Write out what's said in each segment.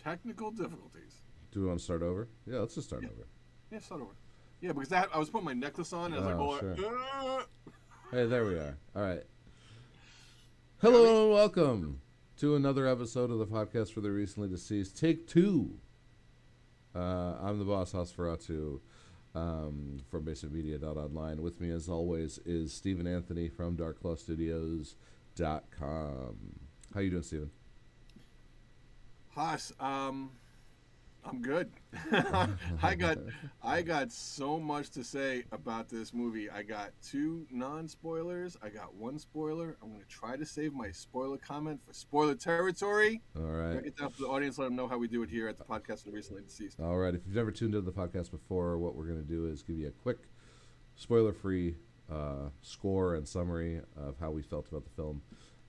technical difficulties. Do we want to start over? Yeah, let's just start Yeah, over. yeah, start over. Yeah, because I was putting my necklace on, and I was like, Oh, "Oh, sure. uh, Hey, there we are. All right. you got me." Hello and welcome to another episode of the podcast for the recently deceased. Take two. I'm the boss, Hosferatu, from BasementMedia.Online. With me, as always, is Stephen Anthony from DarkClawStudios.com. How you doing, Stephen? Haas, I'm good. I got so much to say about this movie. I got two non-spoilers. I got one spoiler. I'm going to try to save my spoiler comment for spoiler territory. All right. Break it down for the audience. Let them know how we do it here at the podcast for the recently deceased. All right. If you've never tuned into the podcast before, what we're going to do is give you a quick, spoiler-free score and summary of how we felt about the film,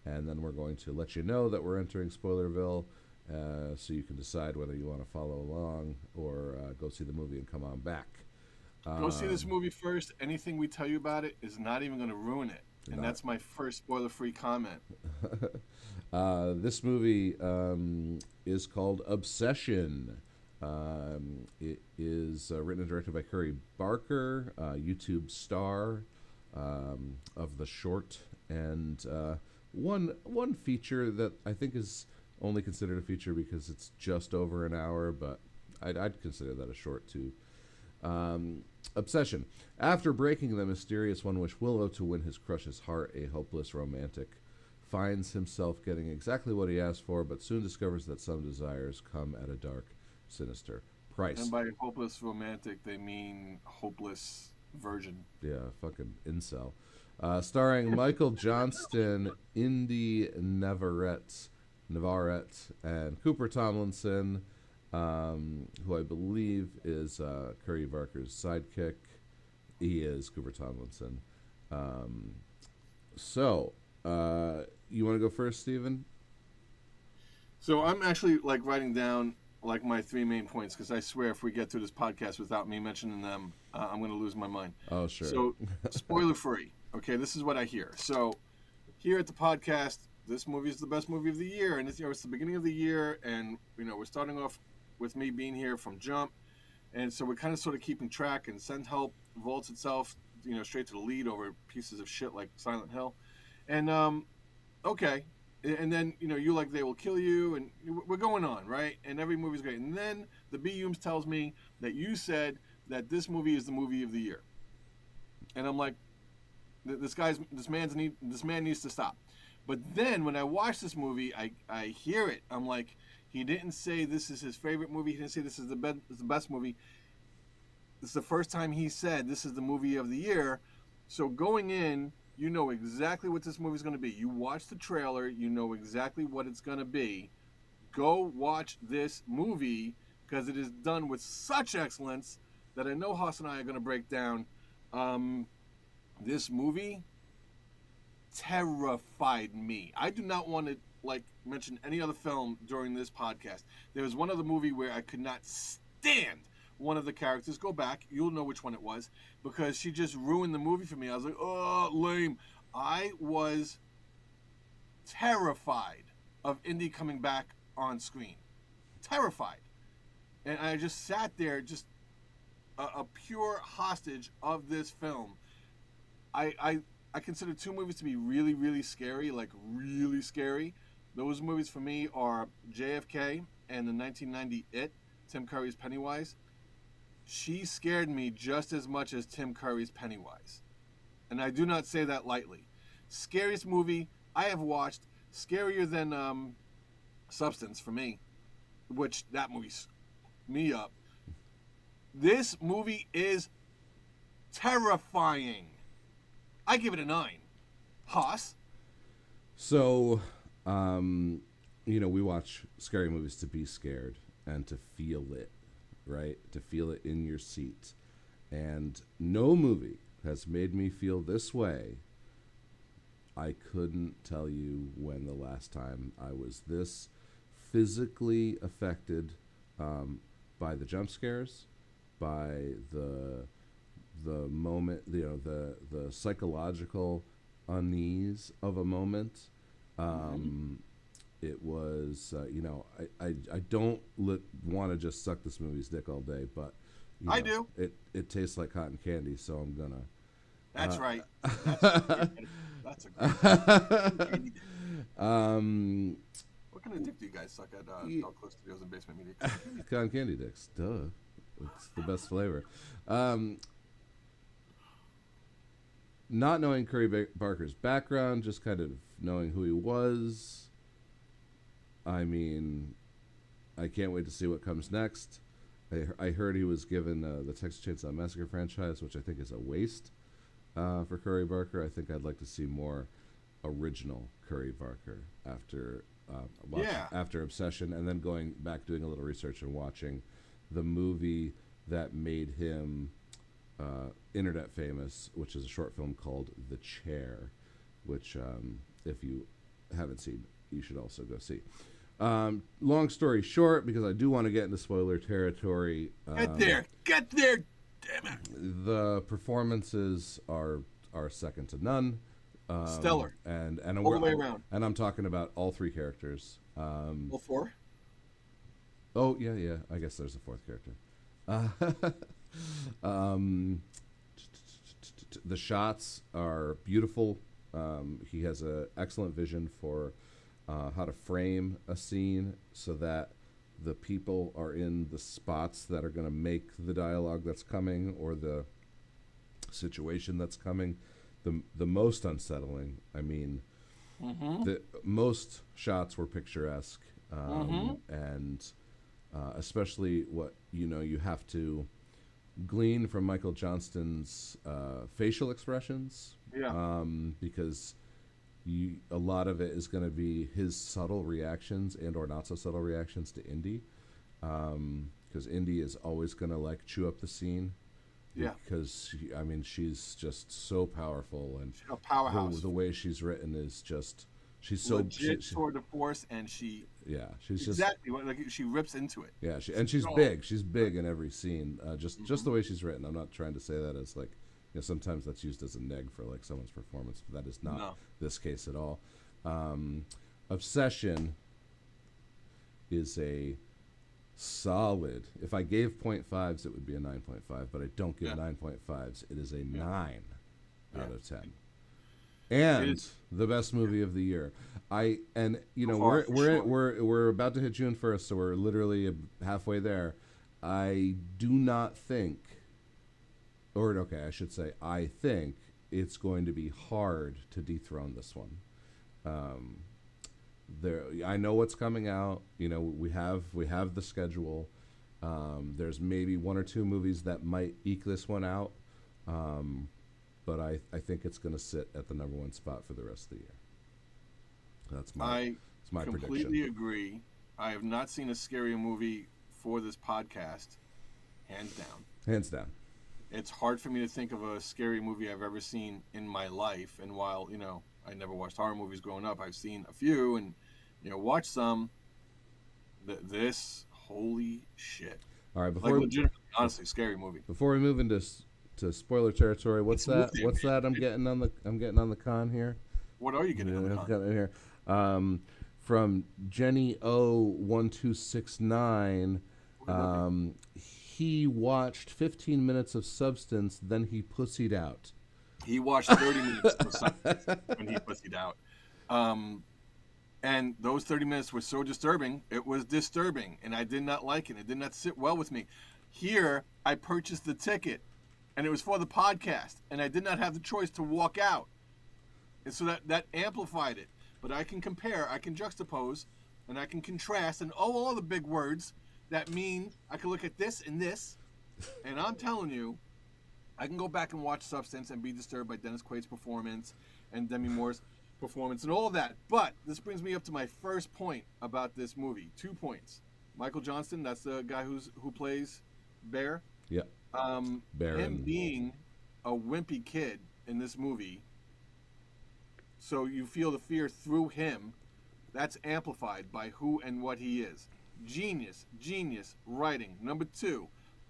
and then we're going to let you know that we're entering Spoilerville, so you can decide whether you want to follow along or go see the movie and come on back. Go see this movie first. Anything we tell you about it is not even going to ruin it. And that's my first spoiler-free comment. This movie is called Obsession. It is written and directed by Curry Barker, YouTube star of the short, and one feature that I think is only considered a feature because it's just over an hour, but I'd consider that a short too. Obsession. After breaking the mysterious one-wish Willow to win his crush's heart, a hopeless romantic finds himself getting exactly what he asked for, but soon discovers that some desires come at a dark, sinister price. And by hopeless romantic, they mean hopeless virgin. Yeah, fucking incel. Starring Michael Johnston, Indy Navarrete, and Cooper Tomlinson, who I believe is Curry Barker's sidekick. He is Cooper Tomlinson. So, you want to go first, Stephen? So I'm actually writing down my three main points, because I swear if we get through this podcast without me mentioning them, I'm going to lose my mind. Oh, sure. So, spoiler free. Okay, this is what I hear. So, here at the podcast, this movie is the best movie of the year, and it's the beginning of the year, and we're starting off with me being here from jump, and so we're kind of sort of keeping track. And Send Help vaults itself, straight to the lead over pieces of shit like Silent Hill, and okay. And then, you like They Will Kill You, and we're going on, right? And every movie's great. And then the B-Yums tells me that you said that this movie is the movie of the year. And I'm like, this man needs to stop. But then when I watch this movie, I hear it. I'm like, he didn't say this is his favorite movie. He didn't say this is the best movie. This is the first time he said this is the movie of the year. So going in, you know exactly what this movie is going to be. You watch the trailer, you know exactly what it's going to be. Go watch this movie, because it is done with such excellence that I know Haas and I are going to break down. This movie terrified me. I do not want to mention any other film during this podcast. There was one other movie where I could not stand one of the characters. Go back, you'll know which one it was, because she just ruined the movie for me. I was like, oh, lame. I was terrified of Indy coming back on screen. Terrified. And I just sat there, just a pure hostage of this film. I consider two movies to be really, really scary, really scary. Those movies for me are JFK and the 1990 It, Tim Curry's Pennywise. She scared me just as much as Tim Curry's Pennywise. And I do not say that lightly. Scariest movie I have watched, scarier than Substance for me, which that movie's me up. This movie is terrifying. I give it a 9. Haas? So, we watch scary movies to be scared and to feel it, right? To feel it in your seat. And no movie has made me feel this way. I couldn't tell you when the last time I was this physically affected by the jump scares, by the moment, the psychological unease of a moment, it was, I don't want to just suck this movie's dick all day, but I do. it tastes like cotton candy, so I'm gonna. That's right. That's a great. What kind of dick do you guys suck at Dog Close Studios and Basement Media? Cotton candy dicks, duh. It's the best flavor. Not knowing Curry Barker's background, just kind of knowing who he was. I mean, I can't wait to see what comes next. I heard he was given the Texas Chainsaw Massacre franchise, which I think is a waste for Curry Barker. I think I'd like to see more original Curry Barker after after Obsession, and then going back, doing a little research and watching the movie that made him internet famous, which is a short film called The Chair, which if you haven't seen, you should also go see. Long story short, because I do want to get into spoiler territory. Get there, damn it! The performances are second to none. Stellar, and all the way around. And I'm talking about all three characters. All four? Oh yeah. I guess there's a fourth character. The shots are beautiful. He has an excellent vision for how to frame a scene so that the people are in the spots that are going to make the dialogue that's coming or the situation that's coming the most unsettling. I mean, the most shots were picturesque, and especially what you have to glean from Michael Johnston's facial expressions, because a lot of it is going to be his subtle reactions and or not so subtle reactions to Indy, because Indy is always going to like chew up the scene. Yeah, because she's just so powerful, and a powerhouse. The way she's written is just she's so legit toward the force, and she's exactly like she rips into it. Yeah, she's big. She's big in every scene. Just the way she's written. I'm not trying to say that as like, sometimes that's used as a neg for like someone's performance, but that is not this case at all. Obsession is a solid. If I gave 0.5s, it would be a 9.5, but I don't give 9.5s. It is a 9 out of 10, and the best movie of the year. We're about to hit June 1st, so we're literally halfway there. I do not think, I should say, I think it's going to be hard to dethrone this one. I know what's coming out. We have the schedule. There's maybe one or two movies that might eke this one out, but I think it's going to sit at the number one spot for the rest of the year. That's my prediction. I completely agree. I have not seen a scary movie for this podcast, hands down. Hands down. It's hard for me to think of a scary movie I've ever seen in my life, and while I never watched horror movies growing up, I've seen a few and watched some. This, holy shit! All right, honestly, scary movie. Before we move into spoiler territory, what's that? What's that? I'm getting on the con here. What are you getting on the con? Here, from Jenny O1269. He watched 15 minutes of Substance, then he pussied out. He watched 30 minutes of Substance when he pussied out. And those 30 minutes were so disturbing. It was disturbing, and I did not like it. It did not sit well with me. Here, I purchased the ticket, and it was for the podcast, and I did not have the choice to walk out. And so that amplified it. But I can compare, I can juxtapose, and I can contrast, and all the big words that mean I can look at this and this, and I'm telling you, I can go back and watch Substance and be disturbed by Dennis Quaid's performance and Demi Moore's performance and all of that. But this brings me up to my first point about this movie. 2 points. Michael Johnston, that's the guy who plays Bear. Yeah. Bear. Him being a wimpy kid in this movie, so you feel the fear through him. That's amplified by who and what he is. Genius writing. Number 2,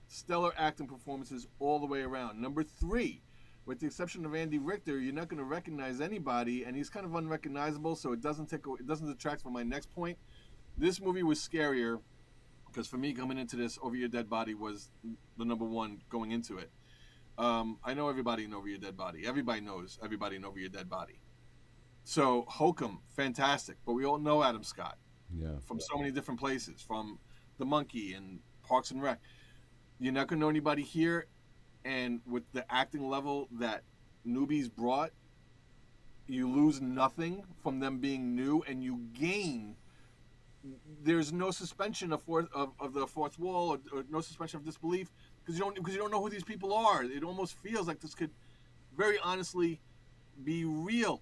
stellar acting performances all the way around. Number 3, with the exception of Andy Richter, you're not going to recognize anybody, and he's kind of unrecognizable. So it doesn't detract from my next point. This movie was scarier because for me, coming into this, Over Your Dead Body was the number one going into it. I know everybody in Over Your Dead Body. Everybody knows everybody in Over Your Dead Body. So Hokum, fantastic, but we all know Adam Scott Yeah. from so many different places, from The Monkey and Parks and Rec. You're not gonna know anybody here, and with the acting level that newbies brought, you lose nothing from them being new, and you gain. There's no suspension of the fourth wall, or no suspension of disbelief because you don't know who these people are. It almost feels like this could very honestly be real.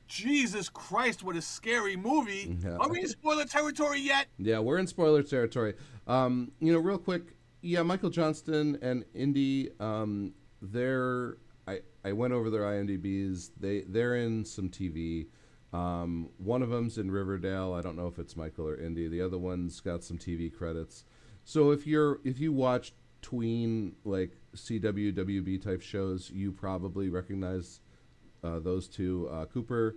Jesus Christ, what a scary movie. Yeah. Are we in spoiler territory yet? Yeah, we're in spoiler territory. Real quick, yeah, Michael Johnston and Indy, they're I went over their IMDb's. They're in some TV. One of them's in Riverdale. I don't know if it's Michael or Indy. The other one's got some TV credits. So if you watch tween like CW WB type shows, you probably recognize those two. Cooper,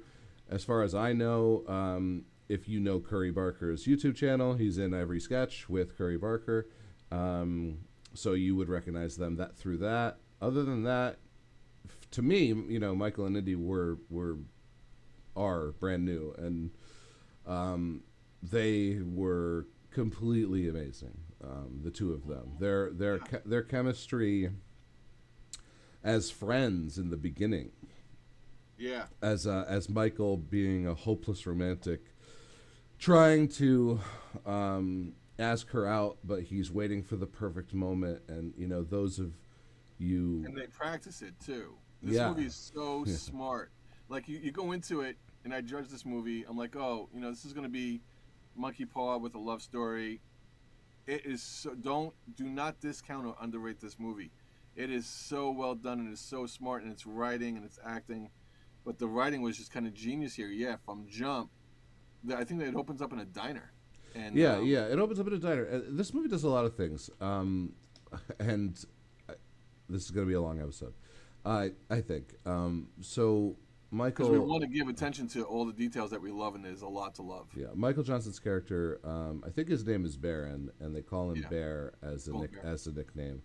as far as I know, if you know Curry Barker's YouTube channel, he's in every sketch with Curry Barker. So you would recognize them that through that. Other than that, to me, Michael and Indy are brand new, and they were completely amazing. The two of them, their chemistry as friends in the beginning. Yeah. As Michael being a hopeless romantic, trying to ask her out, but he's waiting for the perfect moment, and those of you. And they practice it too. This movie is so smart. Like you go into it, and I judge this movie. I'm like, oh, this is going to be Monkey Paw with a love story. It is so. Do not discount or underrate this movie. It is so well done, and it's so smart, and it's writing and it's acting. But the writing was just kind of genius here. Yeah, from jump, I think that it opens up in a diner. And it opens up in a diner. This movie does a lot of things, and this is going to be a long episode. I think so. Michael, because we want to give attention to all the details that we love, and there's a lot to love. Yeah, Michael Johnston's character, I think his name is Baron, and they call him Bear as a nickname.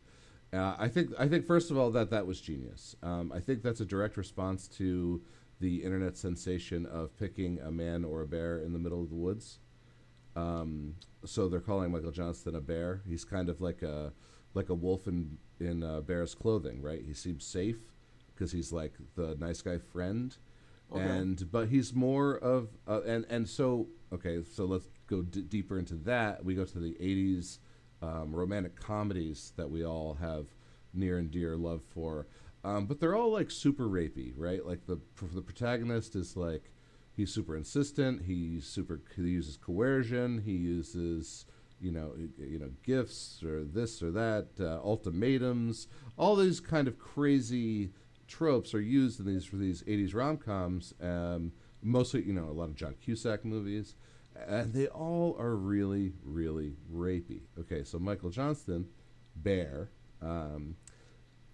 I think first of all that was genius. I think that's a direct response to the internet sensation of picking a man or a bear in the middle of the woods. So they're calling Michael Johnston a bear. He's kind of like a wolf in bear's clothing, right? He seems safe because he's like the nice guy friend, but he's more of so let's go deeper into that. We go to the 80s romantic comedies that we all have near and dear love for, but they're all like super rapey, right? Like the protagonist is like, he's super insistent, he uses coercion, he uses gifts or this or that, ultimatums. All these kind of crazy tropes are used in these 80s rom-coms, mostly a lot of John Cusack movies, and they all are really, really rapey. Okay, so Michael Johnston, Bear,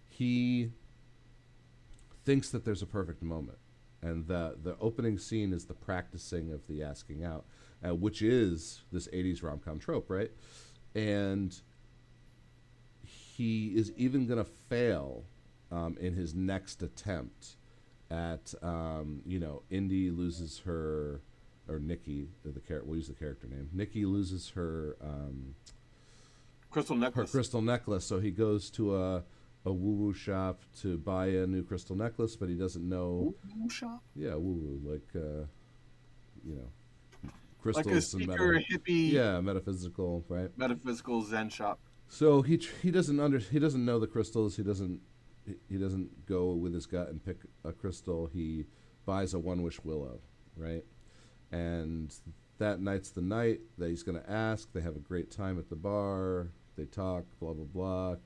he thinks that there's a perfect moment, and the opening scene is the practicing of the asking out, which is this 80s rom-com trope, right? And he is even going to fail in his next attempt at, Indy loses her, or Nikki, we'll use the character name. Nikki loses her crystal necklace. Her crystal necklace. So he goes to a woo-woo shop to buy a new crystal necklace, but he doesn't know. Woo-woo shop? Yeah, woo-woo, like, crystals, like a speaker, hippie, metaphysical, right? Metaphysical Zen shop. So he doesn't know the crystals. He doesn't go with his gut and pick a crystal. He buys a one-wish willow, right? And that night's the night that he's going to ask. They have a great time at the bar. They talk, blah blah blah.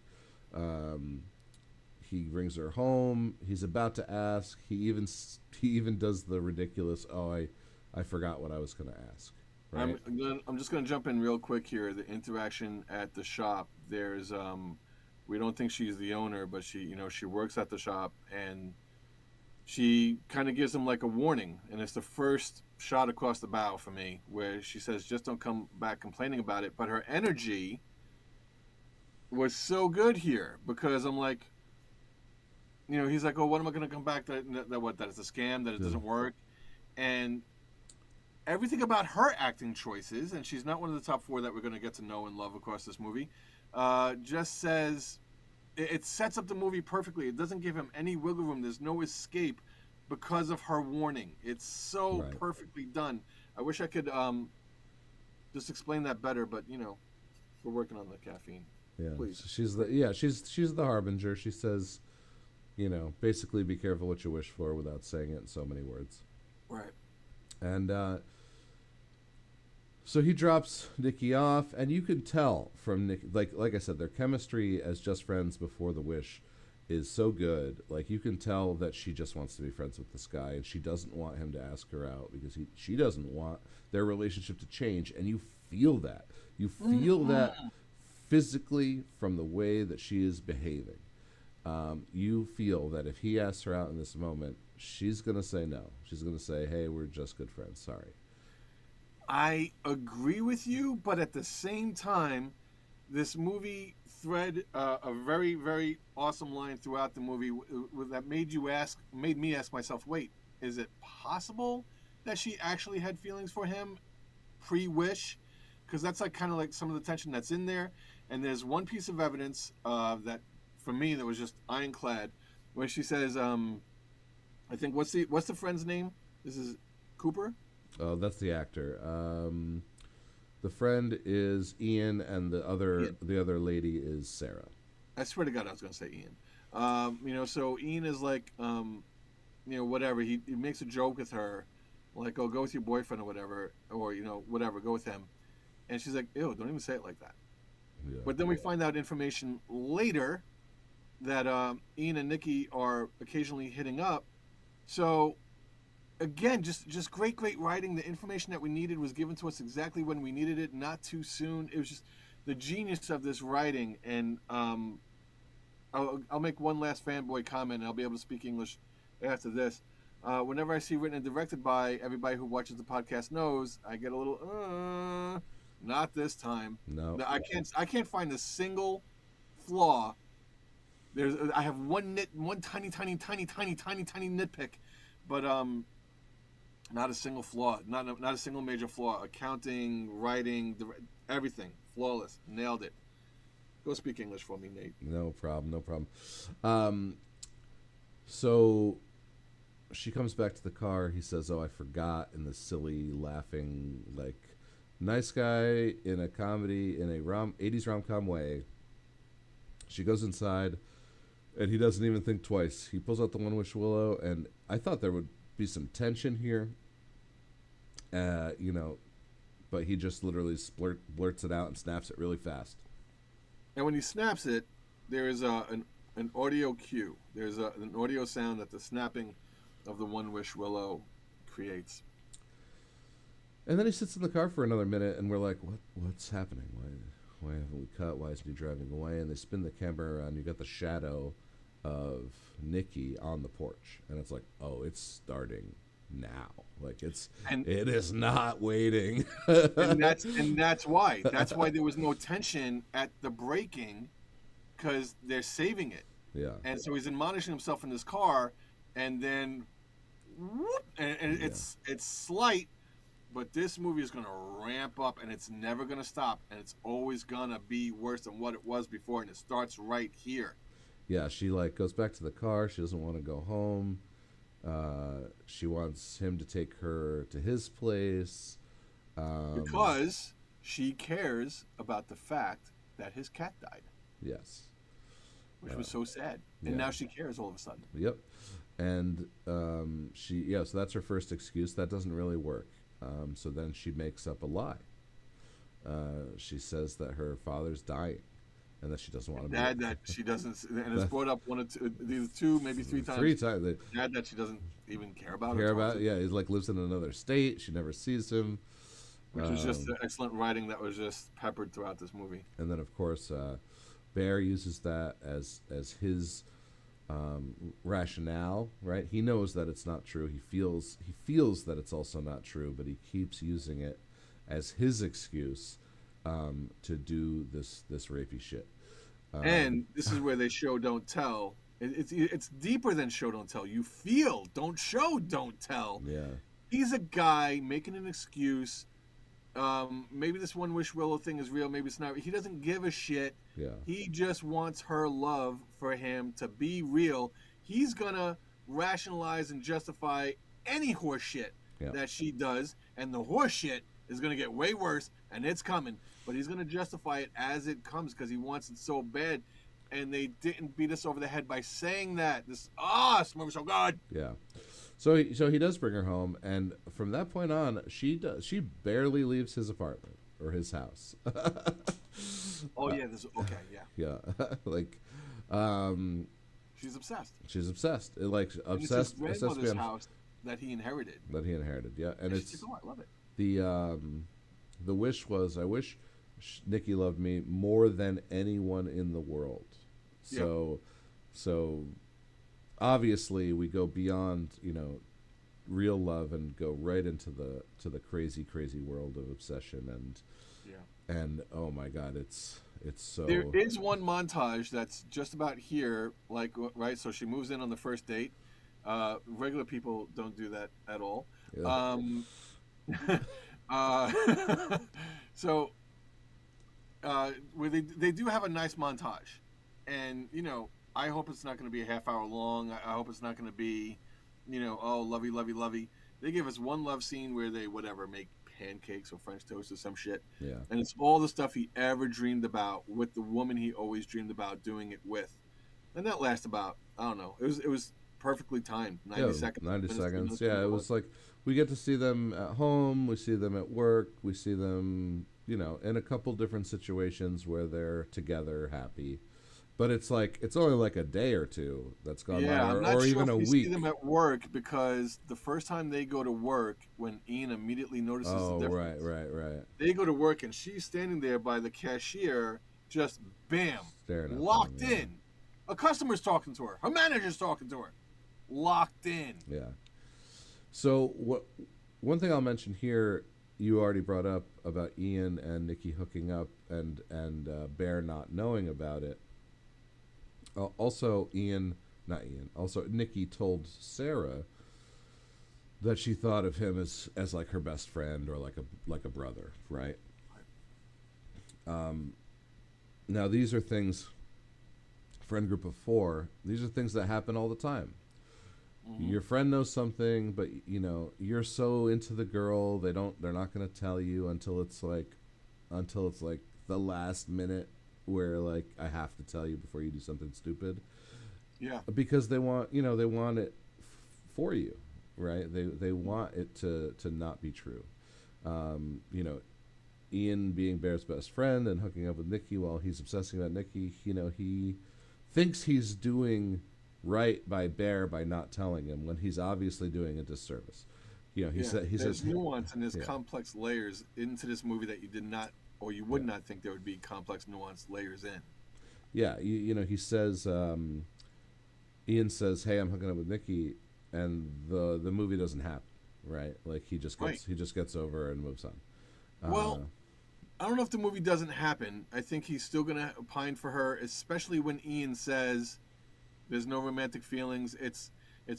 He brings her home. He's about to ask. He even does the ridiculous. Oh, I forgot what I was going to ask. Right? I'm just going to jump in real quick here. The interaction at the shop. There's We don't think she's the owner, but she works at the shop, and she kind of gives him like a warning, and it's the first shot across the bow for me where she says, "Just don't come back complaining about it." But her energy was so good here because I'm like, he's like, "Oh, what am I going to come back that it's a scam, that it Yeah. doesn't work," and everything about her acting choices, and she's not one of the top four that we're going to get to know and love across this movie, just says it sets up the movie perfectly. It doesn't give him any wiggle room. There's no escape because of her warning. It's so Right. perfectly done. I wish I could just explain that better, but we're working on the caffeine. Yeah. Please. She's the harbinger. She says, basically be careful what you wish for without saying it in so many words. Right. And so he drops Nikki off, and you can tell from Nick, like I said, their chemistry as just friends before the wish is so good. Like, you can tell that she just wants to be friends with this guy, and she doesn't want him to ask her out because she doesn't want their relationship to change, and you feel that. You feel that physically from the way that she is behaving. You feel that if he asks her out in this moment, she's going to say no. She's going to say, hey, we're just good friends. Sorry. I agree with you, but at the same time, this movie thread a very, very awesome line throughout the movie that made me ask myself, wait, is it possible that she actually had feelings for him pre-wish? Because that's like kind of like some of the tension that's in there. And there's one piece of evidence that, for me, that was just ironclad, when she says, I think what's the friend's name? This is Cooper. Oh, that's the actor. The friend is Ian, and the other lady is Sarah. I swear to God, I was going to say Ian. So Ian is like, whatever. He makes a joke with her, like, "Oh, go with your boyfriend or whatever, or whatever, go with him." And she's like, "Ew, don't even say it like that." Yeah. But then we find out information later that Ian and Nikki are occasionally hitting up. So again, just great writing. The information that we needed was given to us exactly when we needed it, not too soon. It was just the genius of this writing. And I'll make one last fanboy comment, and I'll be able to speak English after this. Whenever I see written and directed by, everybody who watches the podcast knows, I get a little not this time. No. I can't find a single flaw. I have one tiny nitpick, but not a single flaw, not a single major flaw. Accounting, writing, everything flawless, nailed it. Go speak English for me, Nate. No problem. So she comes back to the car. He says, "Oh, I forgot," in this silly, laughing, like, nice guy in a comedy, in a 80s rom-com way. She goes inside, and he doesn't even think twice. He pulls out the One Wish Willow, and I thought there would be some tension here, but he just literally blurts it out and snaps it really fast. And when he snaps it, there is an audio cue. There's an audio sound that the snapping of the One Wish Willow creates. And then he sits in the car for another minute, and we're like, what's happening? Why haven't we cut? Why isn't he driving away? And they spin the camera around. You got the shadow of Nikki on the porch, and it's like, oh, it's starting now. Like, it is not waiting. and that's why there was no tension at the braking, because they're saving it. Yeah. And so he's admonishing himself in this car, and then whoop, and it's slight, but this movie is going to ramp up, and it's never going to stop, and it's always going to be worse than what it was before, and it starts right here. Yeah, she goes back to the car. She doesn't want to go home. She wants him to take her to his place. Because she cares about the fact that his cat died. Yes. Which was so sad. And now she cares all of a sudden. Yep. And so that's her first excuse. That doesn't really work. So then she makes up a lie. She says that her father's dying, and that she doesn't want to be. Dad, that she doesn't, and it's brought up two, maybe three times. Dad, that she doesn't even care about. Yeah, he lives in another state. She never sees him. Which was just excellent writing that was just peppered throughout this movie. And then, of course, Bear uses that as his rationale, right? He knows that it's not true. He feels that it's also not true, but he keeps using it as his excuse to do this rapey shit. And this is where they show don't tell. It's deeper than show don't tell. You feel don't show don't tell. Yeah, He's a guy making an excuse. Maybe this one wish Willow thing is real. Maybe it's not. He doesn't give a shit. yeah, He just wants her love for him to be real. He's gonna rationalize and justify any horse shit yeah. that she does, and the horse shit is gonna get way worse, and it's coming. But he's gonna justify it as it comes because he wants it so bad. And they didn't beat us over the head by saying that. This movie's so good. Yeah. So he does bring her home, and from that point on, she barely leaves his apartment or his house. Oh yeah, this okay, yeah. Yeah, like, She's obsessed. she's obsessed, like And it's obsessed, his grandmother's beyond house that he inherited. that he inherited. Yeah, and And it's she's like, oh, I love it. the wish was, I wish Nikki loved me more than anyone in the world. So obviously we go beyond real love and go right into the crazy world of obsession and oh my god, it's so. There is one montage that's just about here, like right. So she moves in on the first date. Regular people don't do that at all. Yeah. Uh, so where they do have a nice montage, and I hope it's not going to be a half hour long. I hope it's not going to be, oh lovey lovey lovey. They give us one love scene where they make pancakes or French toast or some shit. Yeah. And it's all the stuff he ever dreamed about with the woman he always dreamed about doing it with. And that lasts about, I don't know, it was perfectly timed. 90 seconds. 90 seconds. Yeah, it was like we get to see them at home, we see them at work, we see them, in a couple different situations where they're together, happy. But it's only like a day or two that's gone by, I'm not or sure even if a we week. see them at work because the first time they go to work, when Ian immediately notices the difference. Right. They go to work and she's standing there by the cashier, just bam, Staring at locked them, yeah. in. A customer's talking to her. Her manager's talking to her. Locked in. Yeah. So one thing I'll mention here, you already brought up about Ian and Nikki hooking up and Bear not knowing about it. Also, Nikki told Sarah that she thought of him as like her best friend or like a brother, right? Now these are things, friend group of 4. These are things that happen all the time. Mm-hmm. Your friend knows something, but you're so into the girl, they're not going to tell you until it's like the last minute, where like I have to tell you before you do something stupid. Yeah. Because they want it for you, right? They want it to not be true. Ian being Bear's best friend and hooking up with Nikki while he's obsessing about Nikki, he thinks he's doing right by Bear by not telling him when he's obviously doing a disservice. He says nuance and there's complex layers into this movie that you did not, or you would not think there would be complex, nuanced layers in. Yeah, he says, Ian says, "Hey, I'm hooking up with Nikki," and the movie doesn't happen, right? Like he just gets over and moves on. Well, I don't know if the movie doesn't happen. I think he's still gonna pine for her, especially when Ian says, "There's no romantic feelings. It's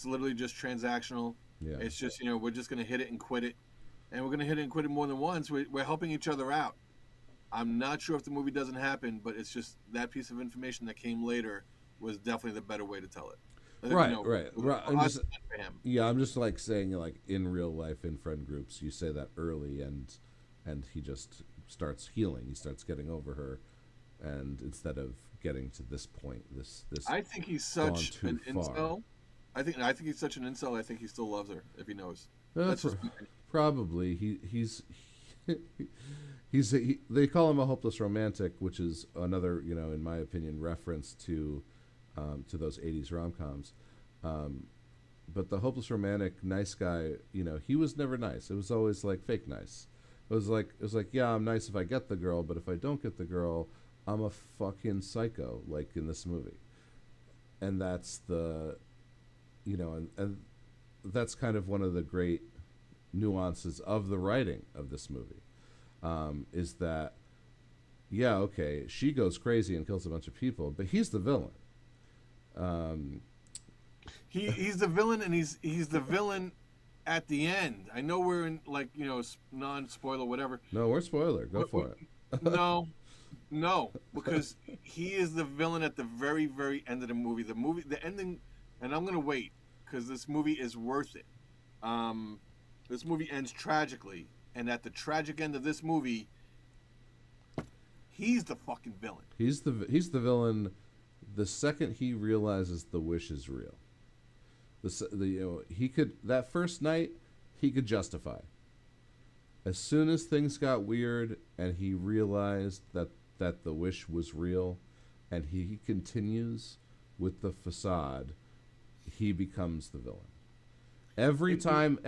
literally just transactional. Yeah. It's just we're just gonna hit it and quit it, and we're gonna hit it and quit it more than once. We're helping each other out." I'm not sure if the movie doesn't happen, but it's just that piece of information that came later was definitely the better way to tell it. Right. I'm just like saying, like in real life, in friend groups, you say that early, and he just starts healing. He starts getting over her, and instead of getting to this point, this. I think he's such an incel. I think he's such an incel. I think he still loves her if he knows. That's just probably he's. They call him a hopeless romantic, which is another, in my opinion, reference to those 80s rom-coms. But the hopeless romantic, nice guy, he was never nice. It was always like fake nice. It was like, yeah, I'm nice if I get the girl, but if I don't get the girl, I'm a fucking psycho, like in this movie. And that's the, and that's kind of one of the great nuances of the writing of this movie, is that, yeah, okay, she goes crazy and kills a bunch of people, but he's the villain. Um, He's the villain, and he's the villain at the end. I know we're in, like, non-spoiler, whatever. no, we're spoiler. Go for it. No, no, because he is the villain at the very, very end of the movie. The ending, and I'm gonna wait because this movie is worth it. This movie ends tragically, and at the tragic end of this movie, he's the fucking villain. He's the villain. The second he realizes the wish is real, he could, that first night he could justify. As soon as things got weird and he realized that the wish was real, and he continues with the facade, he becomes the villain. Every time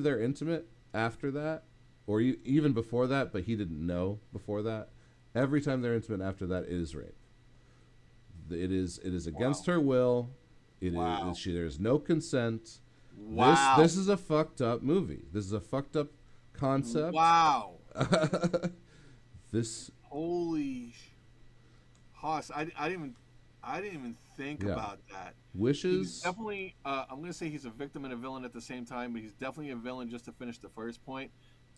they're intimate after that, or even before that, but he didn't know before that. Every time they're intimate after that, it is rape. It is against her will. There's no consent. Wow. This is a fucked up movie. This is a fucked up concept. Wow. This holy Hoss, I didn't even think about that. Wishes. He's definitely, I'm gonna say he's a victim and a villain at the same time, but he's definitely a villain. Just to finish the first point,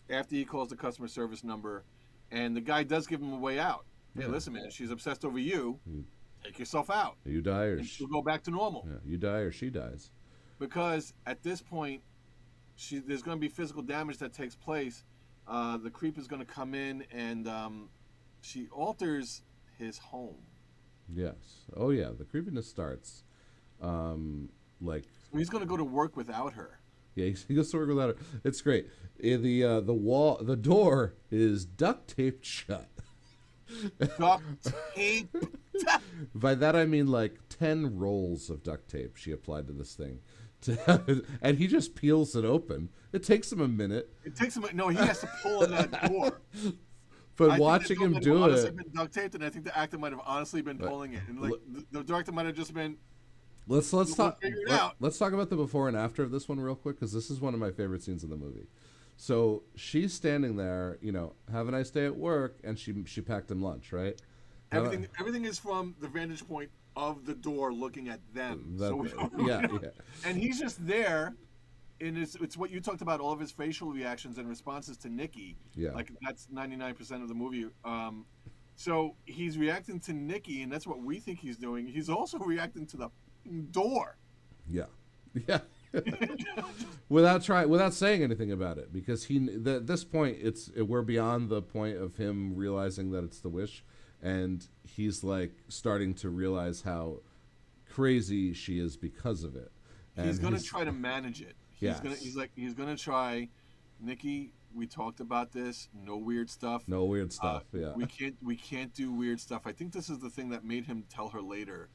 after he calls the customer service number, and the guy does give him a way out. Hey, listen, man, she's obsessed over you. Take yourself out. You die, or she'll go back to normal. Yeah, you die, or she dies. Because at this point, there's going to be physical damage that takes place. The creep is going to come in, and she alters his home. Yes. Oh yeah. The creepiness starts. Like, so he's going to go to work without her. Yeah, he goes to work without her. It's great. The door is duct taped shut. Duct tape. By that I mean like 10 rolls of duct tape she applied to this thing, and he just peels it open. It takes him a minute. No, he has to pull on that door. But watching him do it, been duct taped, and I think the actor might have honestly been pulling it, and like the director might have just been. Let's talk about the before and after of this one real quick, because this is one of my favorite scenes in the movie. So she's standing there, have a nice day at work, and she packed him lunch, right? Everything is from the vantage point of the door, looking at them. Yeah. And he's just there, and it's what you talked about, all of his facial reactions and responses to Nikki. Yeah. Like, that's 99% of the movie. So he's reacting to Nikki, and that's what we think he's doing. He's also reacting to the door. Yeah. without saying anything about it, because at this point we're beyond the point of him realizing that it's the wish, and he's like starting to realize how crazy she is because of it. And he's gonna try to manage it. He's gonna try. Nikki, we talked about this. No weird stuff. Yeah. We can't do weird stuff. I think this is the thing that made him tell her later.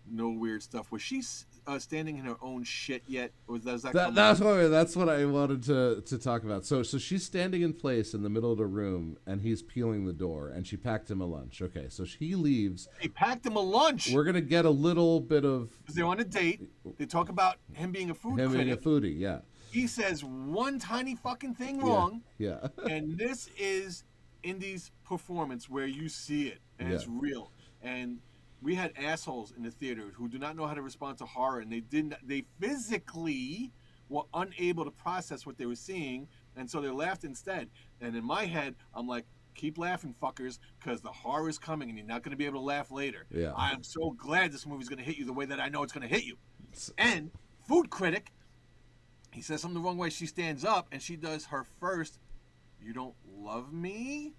No weird stuff. Was she standing in her own shit yet? Or that's what I wanted to talk about. So she's standing in place in the middle of the room, and he's peeling the door, and she packed him a lunch. Okay, so he leaves. He packed him a lunch. We're gonna get a little bit of. They're on a date. They talk about him being a food critic. Him being a foodie, yeah. He says one tiny fucking thing wrong. Yeah. And this is Indy's performance where you see it, and it's real. And we had assholes in the theater who do not know how to respond to horror, and they physically were unable to process what they were seeing, and so they laughed instead. And in my head, I'm like, keep laughing, fuckers, because the horror is coming, and you're not going to be able to laugh later. Yeah. I'm so glad this movie's going to hit you the way that I know it's going to hit you. And food critic, he says something the wrong way. She stands up, and she does her first, "You don't love me?"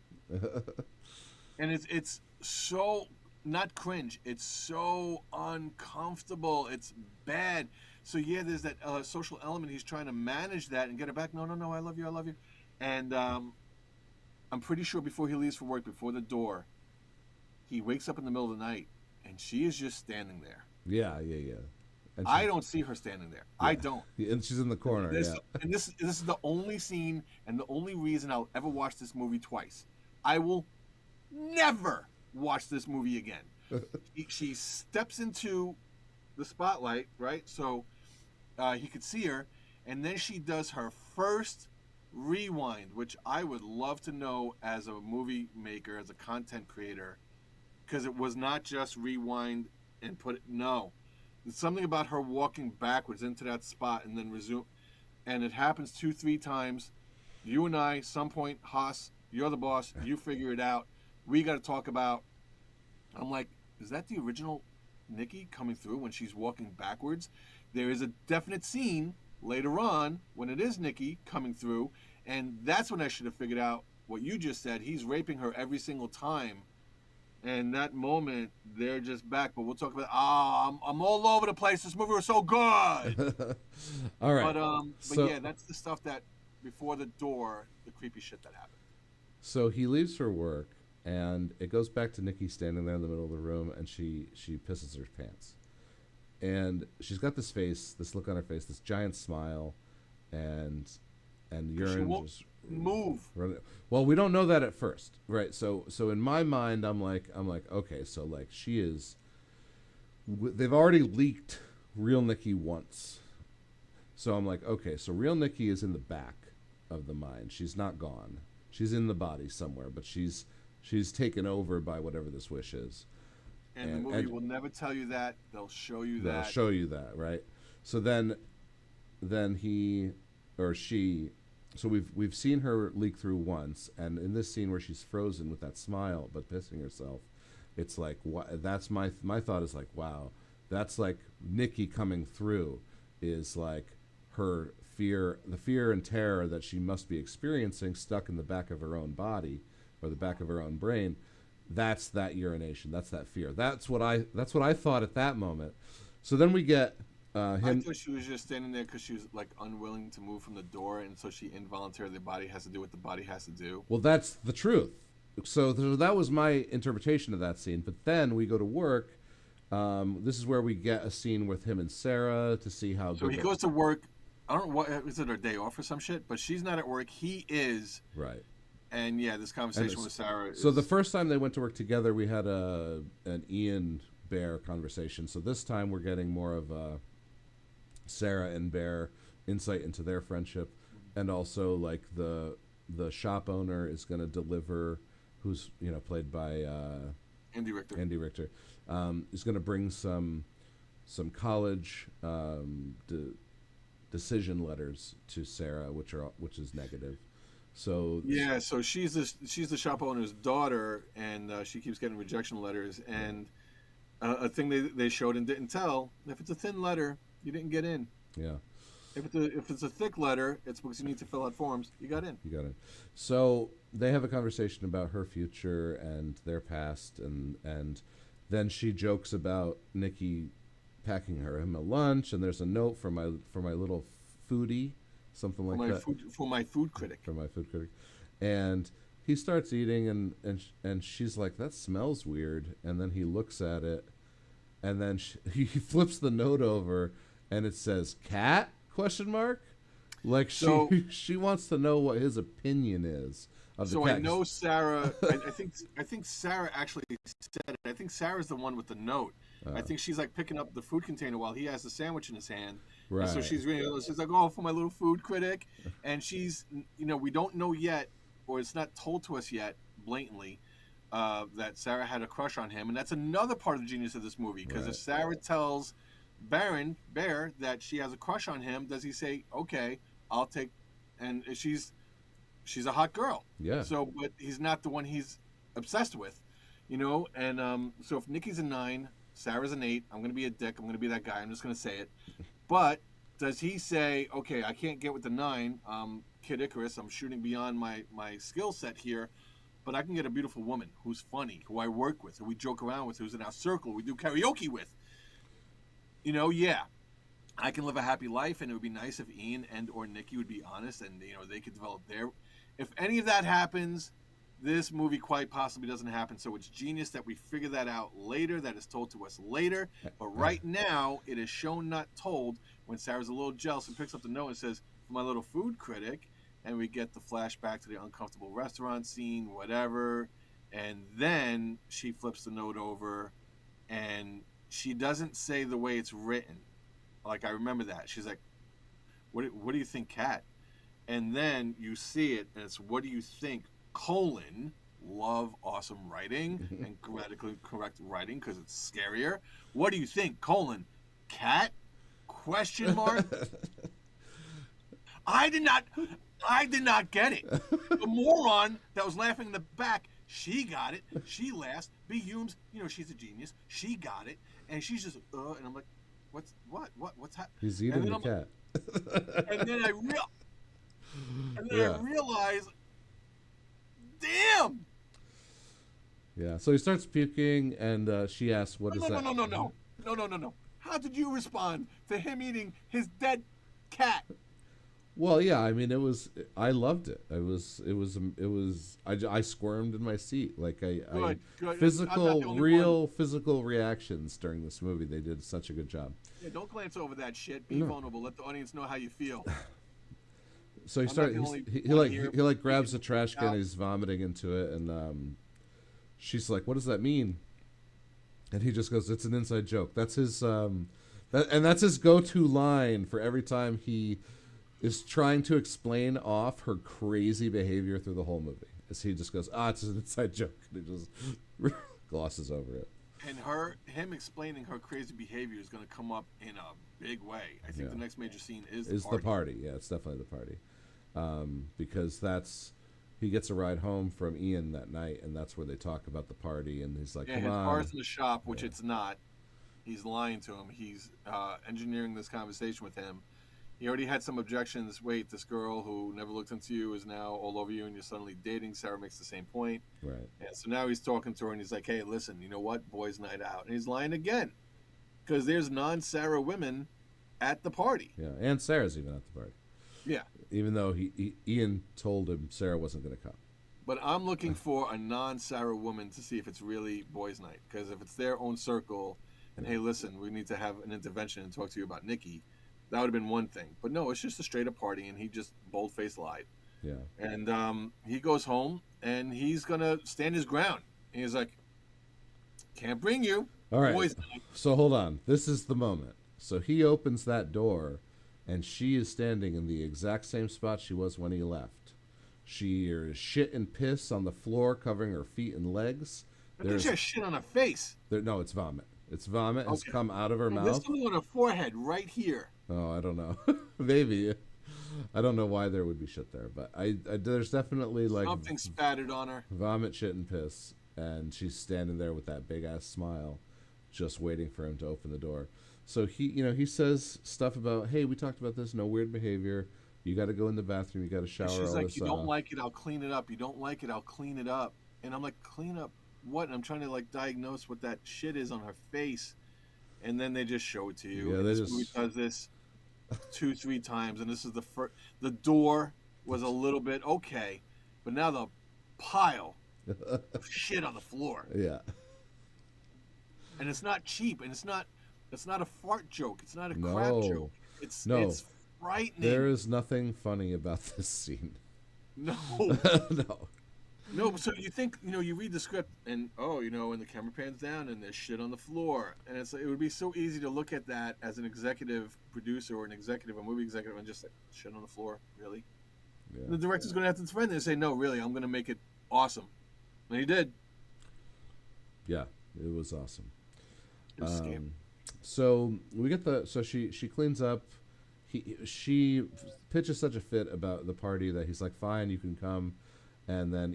And it's so... not cringe. It's so uncomfortable. It's bad. So yeah, there's that social element. He's trying to manage that and get her back. No, I love you. And I'm pretty sure before he leaves for work, before the door, he wakes up in the middle of the night, and she is just standing there. Yeah. And I don't see her standing there. Yeah. I don't. And she's in the corner. And this is the only scene and the only reason I'll ever watch this movie twice. I will never watch this movie again. She steps into the spotlight, right? So he could see her, and then she does her first rewind, which I would love to know as a movie maker, as a content creator, because it was not just rewind and put it. No, it's something about her walking backwards into that spot and then resume, and it happens 2-3 times. You and I, some point, Haas, you're the boss. You figure it out. We got to talk about. I'm like, is that the original Nikki coming through when she's walking backwards? There is a definite scene later on when it is Nikki coming through, and that's when I should have figured out what you just said. He's raping her every single time, and that moment they're just back. But we'll talk about. I'm all over the place. This movie was so good. All right. But yeah, that's the stuff that before the door, the creepy shit that happened. So he leaves for work, and it goes back to Nikki standing there in the middle of the room, and she pisses her pants. And she's got this face, this look on her face, this giant smile, and urine she won't just move. running. Well, we don't know that at first, right? So in my mind, I'm like, okay, so like she is. They've already leaked real Nikki once, so I'm like, okay, so real Nikki is in the back of the mind. She's not gone. She's in the body somewhere, but she's taken over by whatever this wish is. And the movie will never tell you that. They'll show you that. They'll show you that, right? So then he or she. So we've seen her leak through once, and in this scene where she's frozen with that smile but pissing herself, it's like that's my thought is like, wow, that's like Nikki coming through is like her fear, the fear and terror that she must be experiencing stuck in the back of her own body or the back of her own brain. That's that urination. That's that fear. That's what I thought at that moment. So then we get him. I thought she was just standing there because she was like unwilling to move from the door, and so she involuntarily, the body has to do what the body has to do. Well, that's the truth. So that was my interpretation of that scene. But then we go to work. This is where we get a scene with him and Sarah to see how. So he goes to work. I don't know what is it, her day off or some shit, but she's not at work. He is. Right. And yeah, this conversation with Sarah. So the first time they went to work together, we had an Ian Bear conversation. So this time we're getting more of Sarah and Bear insight into their friendship, and also like the shop owner is going to deliver, who's played by Andy Richter. Is going to bring some college decision letters to Sarah, which is negative. So yeah, so she's the shop owner's daughter, and she keeps getting rejection letters. And a thing they showed and didn't tell: if it's a thin letter, you didn't get in. Yeah. If it's a thick letter, it's because you need to fill out forms. You got in. So they have a conversation about her future and their past, and then she jokes about Nikki packing him a lunch, and there's a note for my little foodie. Something like that. For my food critic. And he starts eating, and she's like, that smells weird. And then he looks at it, and then he flips the note over, and it says, cat? ? Like she wants to know what his opinion is of the cat. So I know Sarah, I think Sarah actually said it. I think Sarah's the one with the note. I think she's like picking up the food container while he has the sandwich in his hand. Right. And so she's like, oh, for my little food critic. And she's, we don't know yet, or it's not told to us yet blatantly, that Sarah had a crush on him. And that's another part of the genius of this movie. Because if Sarah tells Bear that she has a crush on him, does he say, okay, I'll take, and she's a hot girl. Yeah. So, but he's not the one he's obsessed with, and so if Nikki's a 9, Sarah's an 8, I'm going to be a dick. I'm going to be that guy. I'm just going to say it. But does he say, okay, I can't get with the 9, Kid Icarus, I'm shooting beyond my skill set here, but I can get a beautiful woman who's funny, who I work with, who we joke around with, who's in our circle, we do karaoke with. Yeah, I can live a happy life, and it would be nice if Ian and or Nikki would be honest, and they could develop their. If any of that happens, this movie quite possibly doesn't happen. So it's genius that we figure that out later. That is told to us later. But right now, it is shown, not told. When Sarah's a little jealous and picks up the note and says, "For my little food critic," and we get the flashback to the uncomfortable restaurant scene, whatever. And then she flips the note over, and she doesn't say the way it's written. Like, I remember that. She's like, what do you think, Kat? And then you see it, and it's, what do you think, colon, love awesome writing and grammatically correct writing because it's scarier. What do you think, colon, Kat? Question mark. I did not get it. The moron that was laughing in the back, she got it. She laughs. B. Humes, she's a genius. She got it, and she's just and I'm like, what's happening? He's eating the cat. And then I realize, damn. Yeah. So he starts puking, and she asks, "What is that?" No. How did you respond to him eating his dead cat? Well, yeah, I mean, I loved it. I squirmed in my seat. Like, Good. real physical reactions during this movie. They did such a good job. Yeah, don't glance over that shit. Be vulnerable. Let the audience know how you feel. So he grabs the trash can and he's vomiting into it, and she's like, "What does that mean?" And he just goes, "It's an inside joke." That's his that's his go-to line for every time he is trying to explain off her crazy behavior through the whole movie. As he just goes, "It's an inside joke," and he just glosses over it. And him explaining her crazy behavior is going to come up in a big way. I think the next major scene is the party. Yeah, it's definitely the party, because he gets a ride home from Ian that night, and that's where they talk about the party. And he's like, "Come his on." car's in the shop, which it's not. He's lying to him. He's engineering this conversation with him. He already had some objections. Wait, this girl who never looked into you is now all over you, and you're suddenly dating. Sarah makes the same point. Right. And so now he's talking to her, and he's like, "Hey, listen, you know what? Boys' night out." And he's lying again, because there's non-Sarah women at the party. Yeah, and Sarah's even at the party. Yeah. Even though Ian told him Sarah wasn't going to come. But I'm looking for a non-Sarah woman to see if it's really boys' night, because if it's their own circle, and hey, listen, we need to have an intervention and talk to you about Nikki. That would have been one thing. But no, it's just a straight-up party, and he just bold-faced lied. Yeah. And he goes home, and he's going to stand his ground. And he's like, can't bring you. All right. Boys. So hold on. This is the moment. So he opens that door, and she is standing in the exact same spot she was when he left. She is shit and piss on the floor, covering her feet and legs. I think she has shit on her face. No, it's vomit. It's vomit has come out of her mouth. There's something on her forehead right here. Oh, I don't know. Maybe. I don't know why there would be shit there, but there's definitely like something spattered on her. Vomit, shit, and piss, and she's standing there with that big ass smile, just waiting for him to open the door. So he says stuff about, hey, we talked about this, no weird behavior. You got to go in the bathroom. You got to shower. She's all like, this you don't like it, I'll clean it up. You don't like it, I'll clean it up. And I'm like, clean up what? And I'm trying to like diagnose what that shit is on her face, and then they just show it to you. Yeah, and this movie does this 2-3 times, and this is the first. The door was a little bit okay, but now the pile of shit on the floor. Yeah. And it's not cheap, and it's not a fart joke. It's not a crap joke. It's frightening. There is nothing funny about this scene. No. No. No, so you think, you read the script and, and the camera pans down and there's shit on the floor. And it would be so easy to look at that as an executive producer or a movie executive, and just like, shit on the floor, really? Yeah. The director's going to have to defend it and say, no, really, I'm going to make it awesome. And he did. Yeah, it was awesome. It was a scam. So we get so she cleans up. She pitches such a fit about the party that he's like, fine, you can come. And then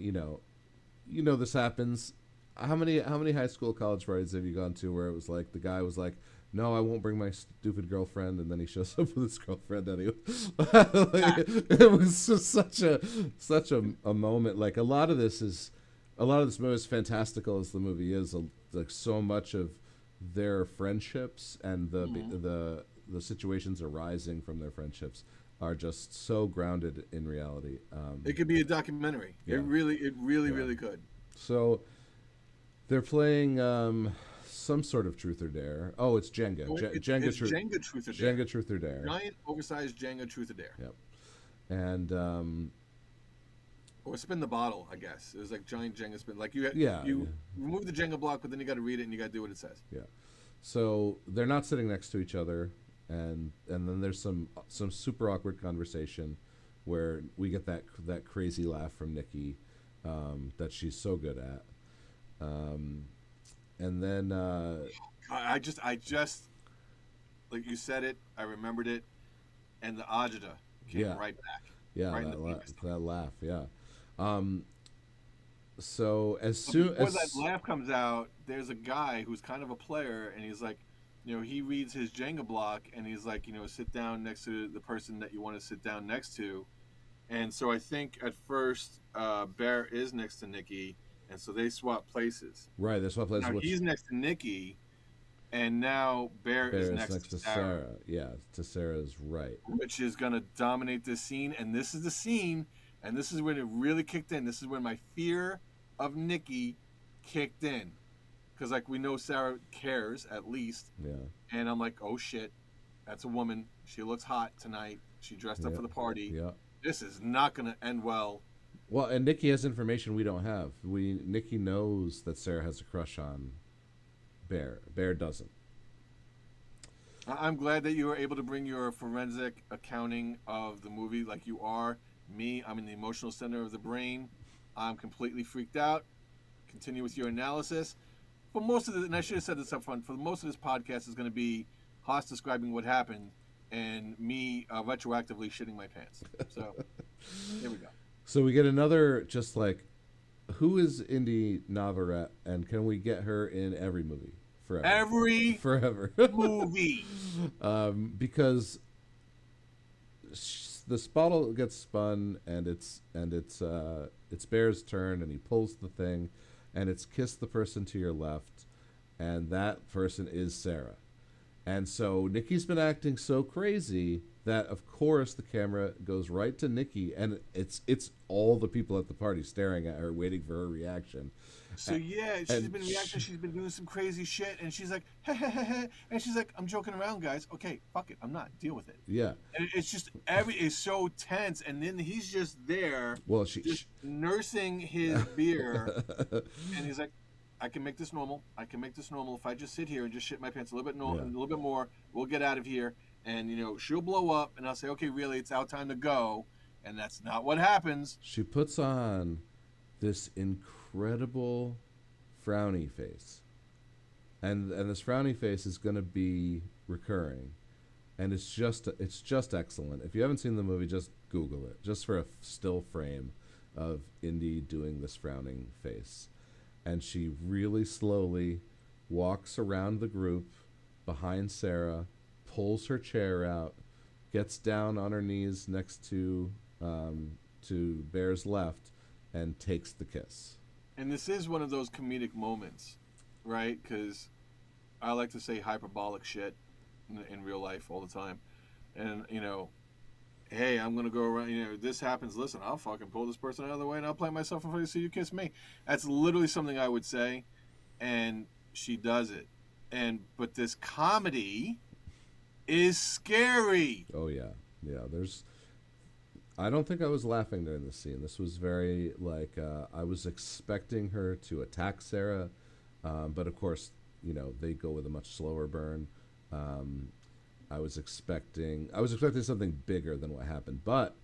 this happens. How many high school, college parties have you gone to where it was like the guy was like, no, I won't bring my stupid girlfriend, and then he shows up with his girlfriend anyway. It was just such a moment. Like a lot of this movie, as fantastical as the movie is, like so much of their friendships and the situations arising from their friendships are just so grounded in reality. It could be a documentary. Yeah. It really could. So they're playing some sort of Truth or Dare. Oh, it's Jenga. Jenga Truth or Dare. Jenga Truth or Dare. Giant, oversized Jenga Truth or Dare. Yep. And or spin the bottle. I guess it was like giant Jenga spin. Like you Yeah, you remove the Jenga block, but then you got to read it and you got to do what it says. yeah. So they're not sitting next to each other, and then there's some super awkward conversation where we get that crazy laugh from Nikki that she's so good at. Um, and then I just like you said it. I remembered it, and the agita came yeah, right back, yeah, right in the deepest. that laugh, yeah. Um, so as But soon before that as laugh comes out, there's a guy who's kind of a player, and he's like, he reads his Jenga block, and he's like, sit down next to the person that you want to sit down next to. And so I think at first, Bear is next to Nikki, and so they swap places. right, that's what plays Now which he's next to Nikki, and now Bear is Bear is next next to to Sarah, Sarah. Yeah, to Sarah's right. which is going to dominate this scene. And this is the scene, and this is when it really kicked in. This is when my fear of Nikki kicked in. Because, like, we know Sarah cares, at least. Yeah, And I'm like, oh, shit, that's a woman. She looks hot tonight. She dressed up yeah, for the party. yeah. This is not going to end well. Well, and Nikki has information we don't have. Nikki knows that Sarah has a crush on Bear. Bear doesn't. I'm glad that you were able to bring your forensic accounting of the movie like you are. Me, I'm in the emotional center of the brain. I'm completely freaked out. Continue with your analysis. For most of the, and I should have said this up front, for most of this podcast is going to be Haas describing what happened and me retroactively shitting my pants. So, here we go. So we get another just like, who is Indy Navarrete, and can we get her in every movie forever? Every Forever. movie. Because this bottle gets spun, and it's Bear's turn, and he pulls the thing, and it's kiss the person to your left, and that person is Sarah. And so Nikki's been acting so crazy that, of course, the camera goes right to Nikki, and it's all the people at the party staring at her, waiting for her reaction. So yeah, she's been reacting. She's been doing some crazy shit, and she's like, and she's like, "I'm joking around, guys. Okay, fuck it, I'm not. Deal with it." Yeah. And it's just it's so tense, and then he's just there, Well, just nursing his beer, and he's like, "I can make this normal. I can make this normal. If I just sit here and just shit my pants a little bit, a little bit more, we'll get out of here." And she'll blow up, and I'll say, "Okay, really, it's our time to go." And that's not what happens. She puts on this incredible frowny face, and this frowny face is going to be recurring, and it's just excellent. If you haven't seen the movie, just Google it, just for a still frame of Indy doing this frowning face. And she really slowly walks around the group behind Sarah, pulls her chair out, gets down on her knees next to Bear's left, and takes the kiss. And this is one of those comedic moments, right? Because I like to say hyperbolic shit in real life all the time. And, hey, I'm going to go around, this happens. Listen, I'll fucking pull this person out of the way and I'll plant myself in front of you so you kiss me. That's literally something I would say. And she does it. But this comedy is scary. Oh, yeah. Yeah, I don't think I was laughing during this scene. This was very, like, I was expecting her to attack Sarah. But, of course, they go with a much slower burn. I was expecting something bigger than what happened, but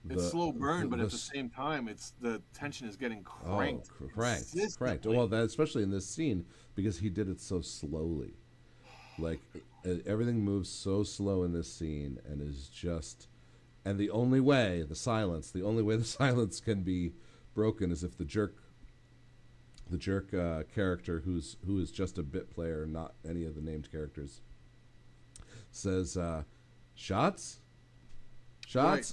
it's slow burn. But at the same time, the tension is getting cranked. Cranked. Well, especially in this scene because he did it so slowly. Like everything moves so slow in this scene, and is just, and the only way the silence can be broken is if the jerk character who is just a bit player, not any of the named characters, says shots Right.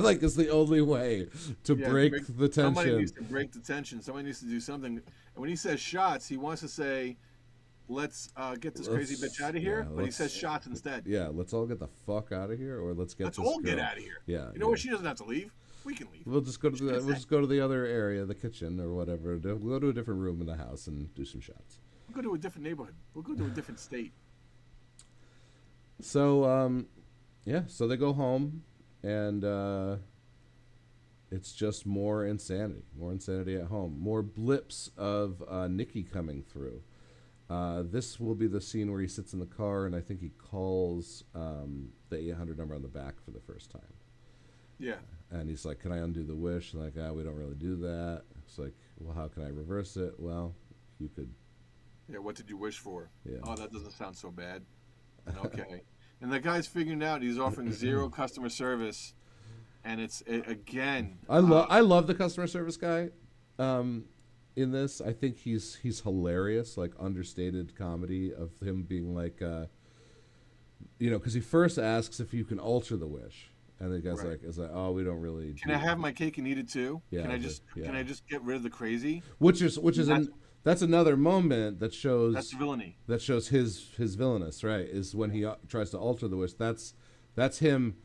like it's the only way to break the tension. Somebody needs to break the tension. Somebody needs to do something. And when he says shots, he wants to say, let's get this crazy bitch out of here, but he says shots instead. Yeah, let's all get the fuck out of here, or let's all get out of here. Yeah, what? She doesn't have to leave. We can leave. We'll just go to the other area, the kitchen or whatever. We'll go to a different room in the house and do some shots. We'll go to a different neighborhood. We'll go to a different state. So, so they go home, and It's just more insanity at home, more blips of Nikki coming through. This will be the scene where he sits in the car, and I think he calls the 800 number on the back for the first time. Yeah. And he's like, "Can I undo the wish?" And like, we don't really do that. It's like, well, how can I reverse it? Well, you could. Yeah, what did you wish for? Yeah. Oh, that doesn't sound so bad. Okay. And the guy's figuring out he's offering zero customer service, and again. I love the customer service guy. In this, I think he's hilarious, like understated comedy of him being like, because he first asks if you can alter the wish, and the guy's Right. like, "Oh, we don't really." Can I have my cake and eat it too? Yeah, Can I just get rid of the crazy? That's another moment that shows That's villainy. that shows his villainous, right? Is when he tries to alter the wish. That's him.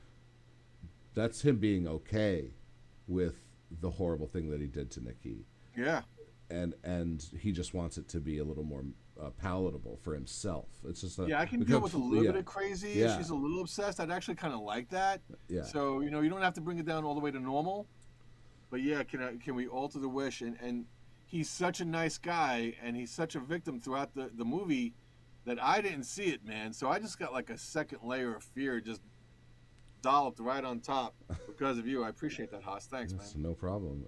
That's him being okay with the horrible thing that he did to Nikki. Yeah. And he just wants it to be a little more palatable for himself. It's just I can deal with a little bit of crazy. Yeah. She's a little obsessed. I'd actually kind of like that. Yeah. So you don't have to bring it down all the way to normal, but yeah, can we alter the wish? And he's such a nice guy, and he's such a victim throughout the movie that I didn't see it, man. So I just got like a second layer of fear just dolloped right on top because of you. I appreciate that, Haas. Thanks, man. No problem.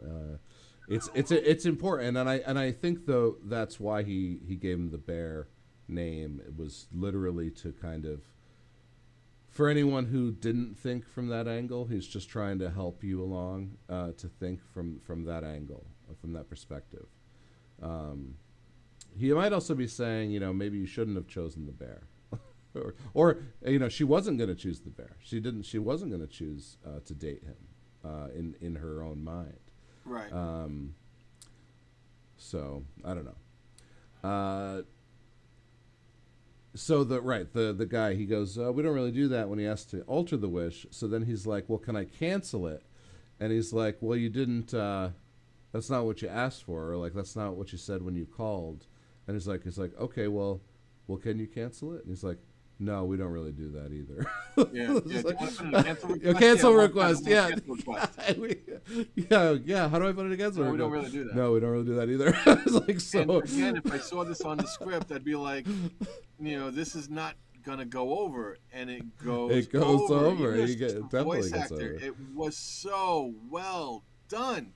It's important, and I think though that's why he gave him the bear name. It was literally to kind of, for anyone who didn't think from that angle, he's just trying to help you along to think from that angle, from that perspective. He might also be saying, maybe you shouldn't have chosen the bear, or she wasn't going to choose the bear. She wasn't going to choose to date him in her own mind. Right. So I don't know. So the guy, he goes, we don't really do that when he asks to alter the wish. So then he's like, well, can I cancel it? And he's like, well, you didn't. That's not what you asked for, or like that's not what you said when you called. And he's like, okay, well, can you cancel it? And he's like, no, we don't really do that either. Yeah. A cancel request. Yeah. Yeah. How do I put it in a cancel request? We don't really do that. No, we don't really do that either. It's like, so. And again, if I saw this on the script, I'd be like, this is not gonna go over, and it goes. It goes over. Even Definitely voice gets actor, over. it was so well done.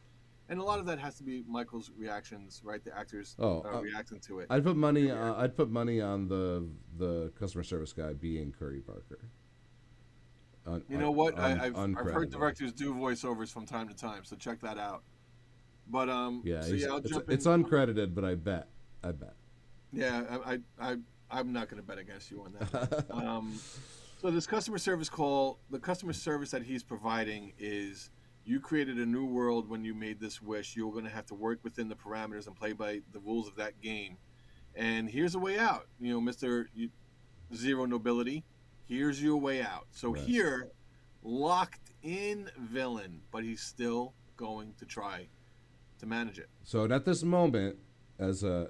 And a lot of that has to be Michael's reactions, right? The actors reacting to it. I'd put money. I'd put money on the customer service guy being Curry Barker. You know what? I've heard directors do voiceovers from time to time, so check that out. But it's uncredited, but I bet. Yeah, I'm not going to bet against you on that. So this customer service call, the customer service that he's providing is. You created a new world when you made this wish. You're going to have to work within the parameters and play by the rules of that game. And here's a way out. Mr. Zero Nobility, here's your way out. So right. Here, locked in villain, but he's still going to try to manage it. So at this moment, as an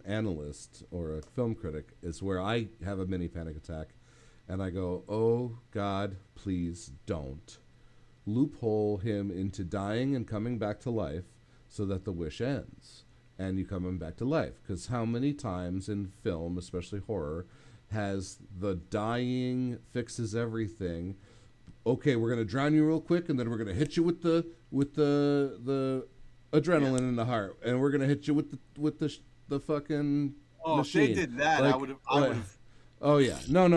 analyst or a film critic, is where I have a mini panic attack. And I go, oh, God, please don't. Loophole him into dying and coming back to life so that the wish ends and you come him back to life. Because how many times in film, especially horror, has the dying fixes everything? Okay, we're gonna drown you real quick, and then we're gonna hit you with the adrenaline in the heart, and we're gonna hit you with the fucking machine. If they did that, I would have. Oh yeah, no.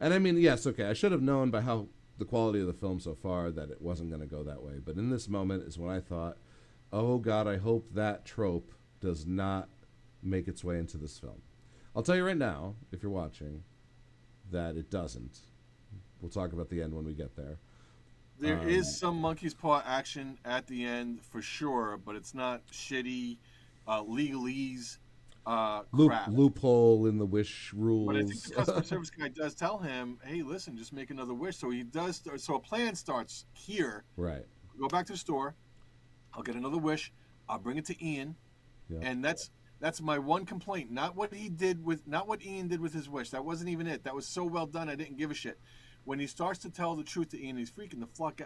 And I mean, yes, okay, I should have known by how the quality of the film so far that it wasn't going to go that way. But in this moment is when I thought, oh God, I hope that trope does not make its way into this film. I'll tell you right now, if you're watching, that it doesn't. We'll talk about the end when we get there. There is some monkey's paw action at the end for sure, but it's not shitty legalese crap. Loophole in the wish rules. But I think the customer service guy does tell him, hey, listen, just make another wish. So he does. So a plan starts here. Right. Go back to the store. I'll get another wish. I'll bring it to Ian. Yeah. And that's my one complaint. Not what Ian did with his wish. That wasn't even it. That was so well done. I didn't give a shit. when he starts to tell the truth to Ian, he's freaking the fuck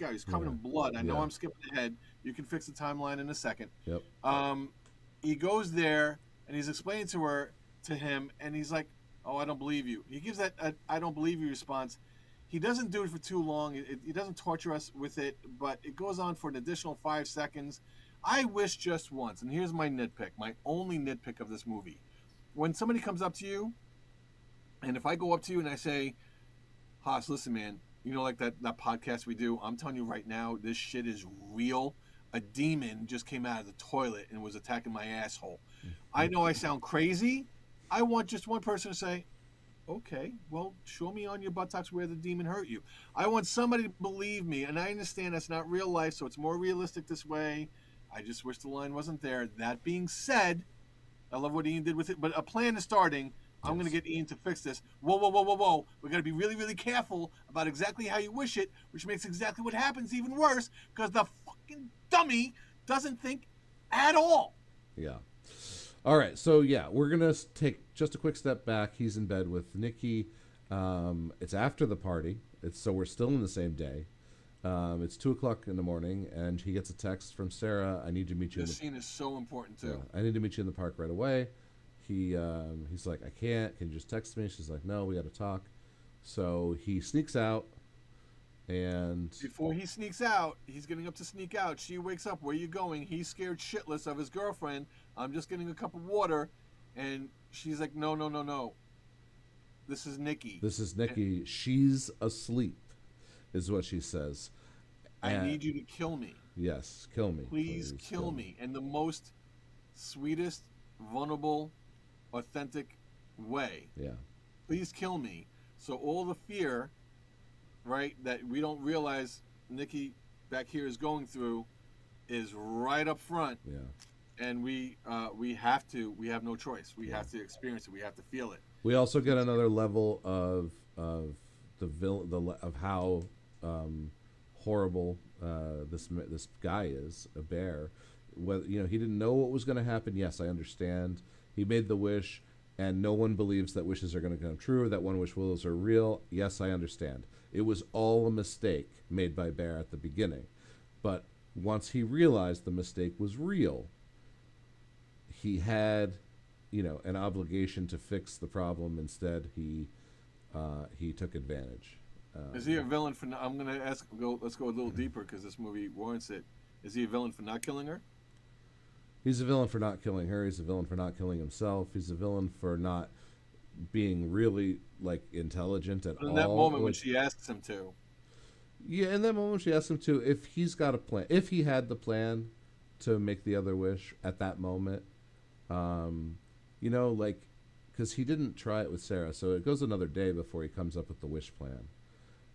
out. He's covered Yeah. in blood. I know Yeah. I'm skipping ahead. You can fix the timeline in a second. Yep. He goes there and he's explaining to him, and he's like, "Oh, I don't believe you." He gives that "I don't believe you" response. He doesn't do it for too long. He doesn't torture us with it, but it goes on for an additional 5 seconds. I wish just once, and here's my nitpick, my only nitpick of this movie. When somebody comes up to you, and if I go up to you and I say, Haas, listen, man, you know, like that podcast we do, I'm telling you right now, this shit is real. A demon just came out of the toilet and was attacking my asshole. I know I sound crazy. I want just one person to say, okay, well, show me on your buttocks where the demon hurt you. I want somebody to believe me, and I understand that's not real life, so it's more realistic this way. I just wish the line wasn't there. That being said, I love what Ian did with it, but a plan is starting. I'm going to get Ian to fix this. Whoa, whoa, whoa, whoa, whoa. We got to be really, really careful about exactly how you wish it, which makes exactly what happens even worse because the fucking dummy doesn't think at all. Yeah. All right. So, yeah, we're going to take just a quick step back. He's in bed with Nikki. It's after the party. So we're still in the same day. It's 2:00 in the morning, and he gets a text from Sarah. I need to meet you. This scene is so important, too. I need to meet you in the park right away. He's like, I can't. Can you just text me? She's like, no, we got to talk. So he sneaks out, and before he sneaks out, he's getting up to sneak out. She wakes up. Where you going? He's scared shitless of his girlfriend. I'm just getting a cup of water, and she's like, no, no, no, no. This is Nikki. She's asleep, is what she says. I need you to kill me. Yes, kill me. Please kill me. And the most sweetest, vulnerable, authentic way. Yeah. Please kill me. So all the fear, right, that we don't realize Nikki back here is going through is right up front. Yeah. And we have no choice. We have to experience it. We have to feel it. We also get another level of how horrible this guy is, a bear. Whether, he didn't know what was going to happen. Yes, I understand. He made the wish, and no one believes that wishes are going to come true, or that one wish wills are real. Yes, I understand. It was all a mistake made by Bear at the beginning. But once he realized the mistake was real, he had, an obligation to fix the problem. Instead, he took advantage. Is he a villain for? I'm going to ask. Let's go a little deeper because this movie warrants it. Is he a villain for not killing her? He's a villain for not killing her. He's a villain for not killing himself. He's a villain for not being really intelligent at all. In that moment when she asks him to. Yeah, in that moment she asks him to. If he's got a plan, if he had the plan to make the other wish at that moment, because he didn't try it with Sarah, so it goes another day before he comes up with the wish plan.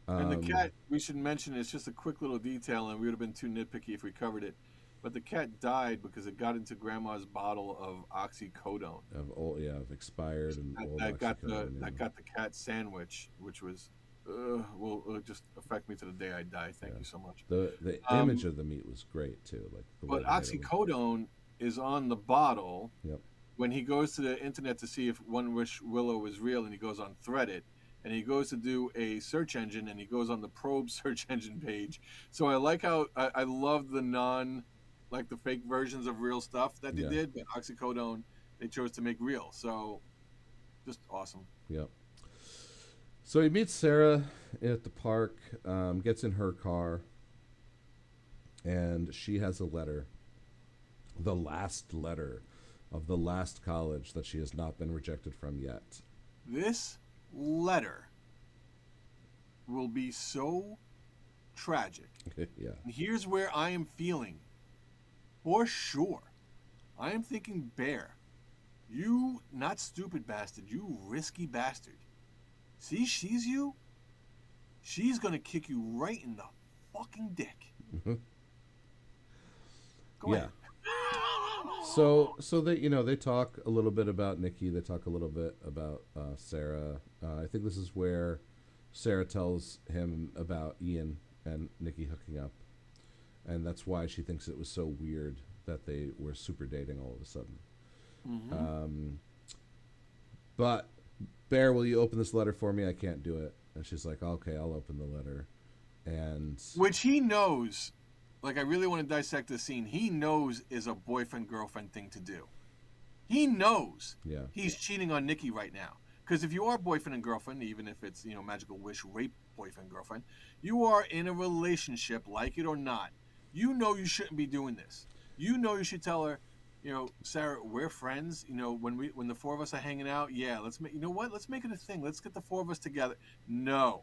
And the cat, we should mention, it's just a quick little detail, and we would have been too nitpicky if we covered it. But the cat died because it got into Grandma's bottle of oxycodone. Of expired and old that got oxycodone, that got the cat sandwich, which was will just affect me to the day I die. Thank you so much. The image of the meat was great too, but oxycodone is on the bottle. Yep. When he goes to the internet to see if One Wish Willow is real, and he goes on Threadit, and he goes to do a search engine, and he goes on the Probe search engine page. So I like how I love the the fake versions of real stuff that they did, but oxycodone they chose to make real. So just awesome. Yep. So he meets Sarah at the park, gets in her car, and she has a letter, the last letter of the last college that she has not been rejected from yet. This letter will be so tragic. Yeah. And here's where I am feeling, for sure, I am thinking, Bear, you not stupid bastard, you risky bastard. See, she's you. She's gonna kick you right in the fucking dick. Go ahead. So they talk a little bit about Nikki. They talk a little bit about Sarah. I think this is where Sarah tells him about Ian and Nikki hooking up, and that's why she thinks it was so weird that they were super dating all of a sudden. Mm-hmm. But Bear, will you open this letter for me? I can't do it. And she's like, okay, I'll open the letter. And Which he knows, like, I really want to dissect this scene. He knows is a boyfriend girlfriend thing to do. He knows yeah, he's cheating on Nikki right now. Because if you are boyfriend and girlfriend, even if it's, magical wish rape boyfriend girlfriend, you are in a relationship, like it or not. You know you shouldn't be doing this. You know you should tell her, Sarah, we're friends. When the four of us are hanging out, yeah, let's make. You know what? Let's make it a thing. Let's get the four of us together. No,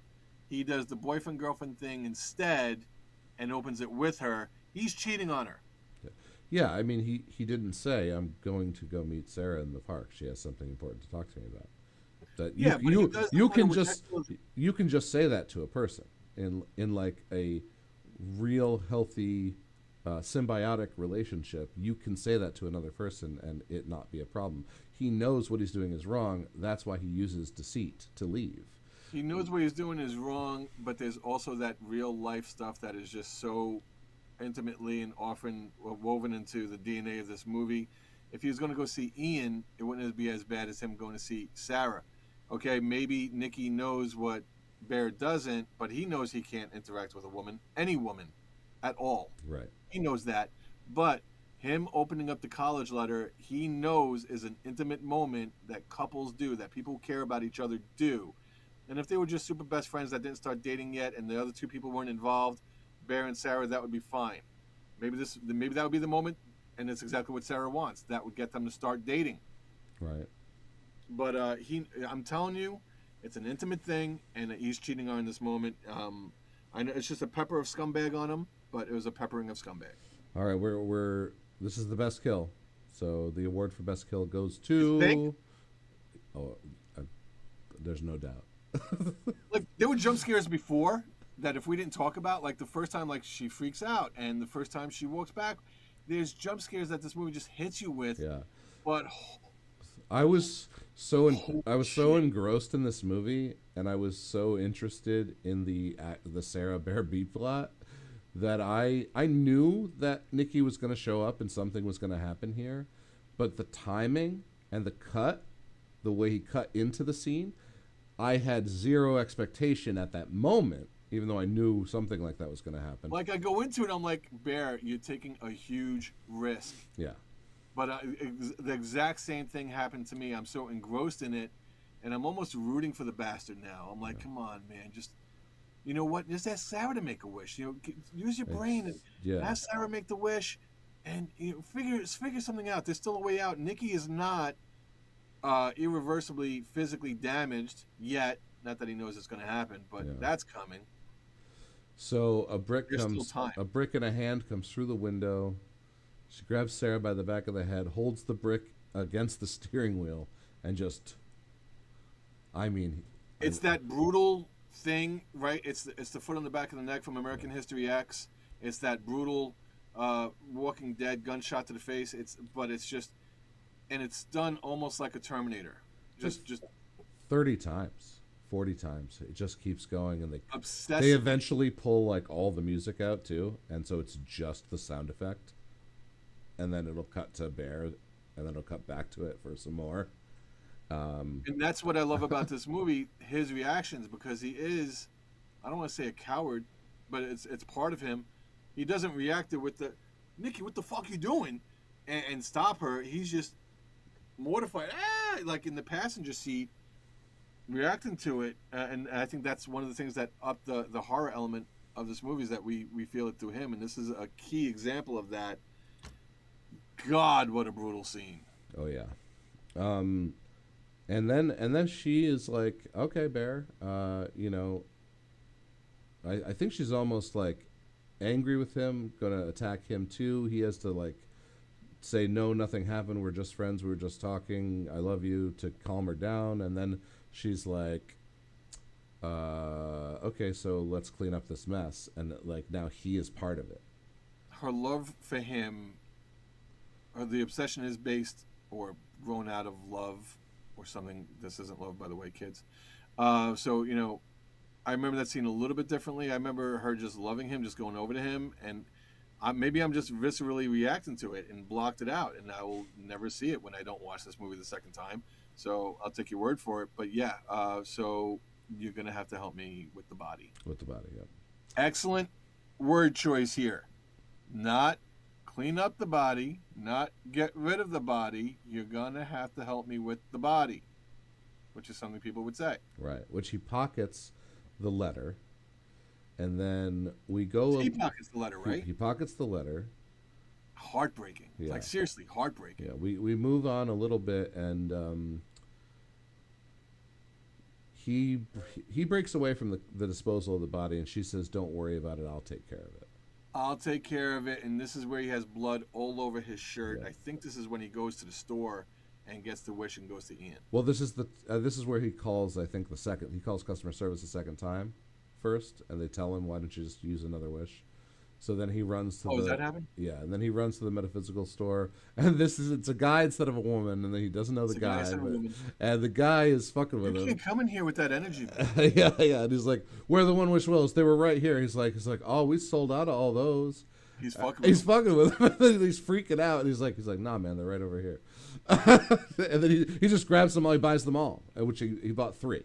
he does the boyfriend girlfriend thing instead, and opens it with her. He's cheating on her. yeah. I mean, he didn't say I'm going to go meet Sarah in the park. She has something important to talk to me about. That Yeah, but he does that kind of you can just say that to a person in like a real healthy symbiotic relationship. You can say that to another person and it not be a problem. He knows what he's doing is wrong. That's why he uses deceit to leave. He knows what he's doing is wrong, but there's also that real life stuff that is just so intimately and often woven into the DNA of this movie. If he was going to go see Ian, it wouldn't be as bad as him going to see Sarah. Okay, maybe Nikki knows what Bear doesn't, but he knows he can't interact with a woman, any woman, at all. Right. He knows that. But him opening up the college letter, he knows is an intimate moment that couples do, that people who care about each other do. And if they were just super best friends that didn't start dating yet and the other two people weren't involved, Bear and Sarah, that would be fine. Maybe that would be the moment, and it's exactly what Sarah wants. That would get them to start dating. Right. But I'm telling you, it's an intimate thing, and he's cheating on her in this moment. I know it's just a pepper of scumbag on him, but it was a peppering of scumbag. All right. We're this is the best kill. So the award for best kill goes You think? to. Oh, uh, there's no doubt. Like there were jump scares before that if we didn't talk about, like the first time like she freaks out and the first time she walks back, there's jump scares that this movie just hits you with. Yeah. But I was I was so shit. engrossed in this movie, and I was so interested in the Sarah Bear B plot that I knew that Nikki was going to show up and something was going to happen here, but the timing and the cut, the way he cut into the scene, I had zero expectation at that moment, even though I knew something like that was going to happen. Like I go into it, I'm like, Bear, you're taking a huge risk. Yeah. But the exact same thing happened to me. I'm so engrossed in it, and I'm almost rooting for the bastard now. I'm like, come on, man, just you know what? Just ask Sarah to make a wish. Use your brain and Yeah. ask Sarah to make the wish, and figure something out. There's still a way out. Nikki is not irreversibly physically damaged yet. Not that he knows it's going to happen, but Yeah. that's coming. So There's still time. a brick in a hand comes through the window. She grabs Sarah by the back of the head, holds the brick against the steering wheel, and just, I mean, It's that brutal thing, right? It's the foot on the back of the neck from American History X. It's that brutal Walking Dead gunshot to the face. But it's just, and it's done almost like a Terminator. Just 30 times, 40 times. It just keeps going, and they obsessive. eventually pull like all the music out too, and so it's just the sound effect, and then it'll cut to Bear, and then it'll cut back to it for some more. And that's what I love about this movie, his reactions, because he is, I don't want to say a coward, but it's part of him. He doesn't react with the, Nikki, what the fuck you doing? And stop her. He's just mortified, like in the passenger seat, reacting to it. And I think that's one of the things that upped the horror element of this movie is that we feel it through him. And this is a key example of that. God, what a brutal scene. Oh yeah. And then she is like, okay, Bear, I think she's almost like angry with him, gonna attack him too. He has to like say, no, nothing happened, we're just friends, we were just talking, I love you, to calm her down. And then she's like, okay, so let's clean up this mess. And like now he is part of it. Her love for him, or the obsession is based or grown out of love or something. This isn't love, by the way, kids. So, I remember that scene a little bit differently. I remember her just loving him, just going over to him, and maybe I'm just viscerally reacting to it and blocked it out, and I will never see it when I don't watch this movie the second time. So I'll take your word for it. But yeah, so you're going to have to help me with the body. With the body, yeah. Excellent word choice here. Not clean up the body, not get rid of the body. You're going to have to help me with the body, which is something people would say. Right, which he pockets the letter, and then we go... So he pockets the letter, right? He pockets the letter. Heartbreaking. Yeah. Like, seriously, heartbreaking. Yeah, we move on a little bit, and he breaks away from the disposal of the body, and she says, "Don't worry about it. I'll take care of it." I'll take care of it. And this is where he has blood all over his shirt. Yeah. I think this is when he goes to the store and gets the wish and goes to Ian. Well, this is where he calls. I think he calls customer service the second time, first, and they tell him, "Why don't you just use another wish?" So then he runs to does that happen? Yeah, and then he runs to the metaphysical store, and it's a guy instead of a woman, and then he doesn't know the guy, and the guy is fucking with him. You can't come in here with that energy. Yeah, and he's like, "Where are the One Wish Willows? They were right here." He's like, "Oh, we sold out of all those." He's fucking with him. He's freaking out, and he's like, "Nah, man, they're right over here." And then he just grabs them all. He buys them all, which he bought 3.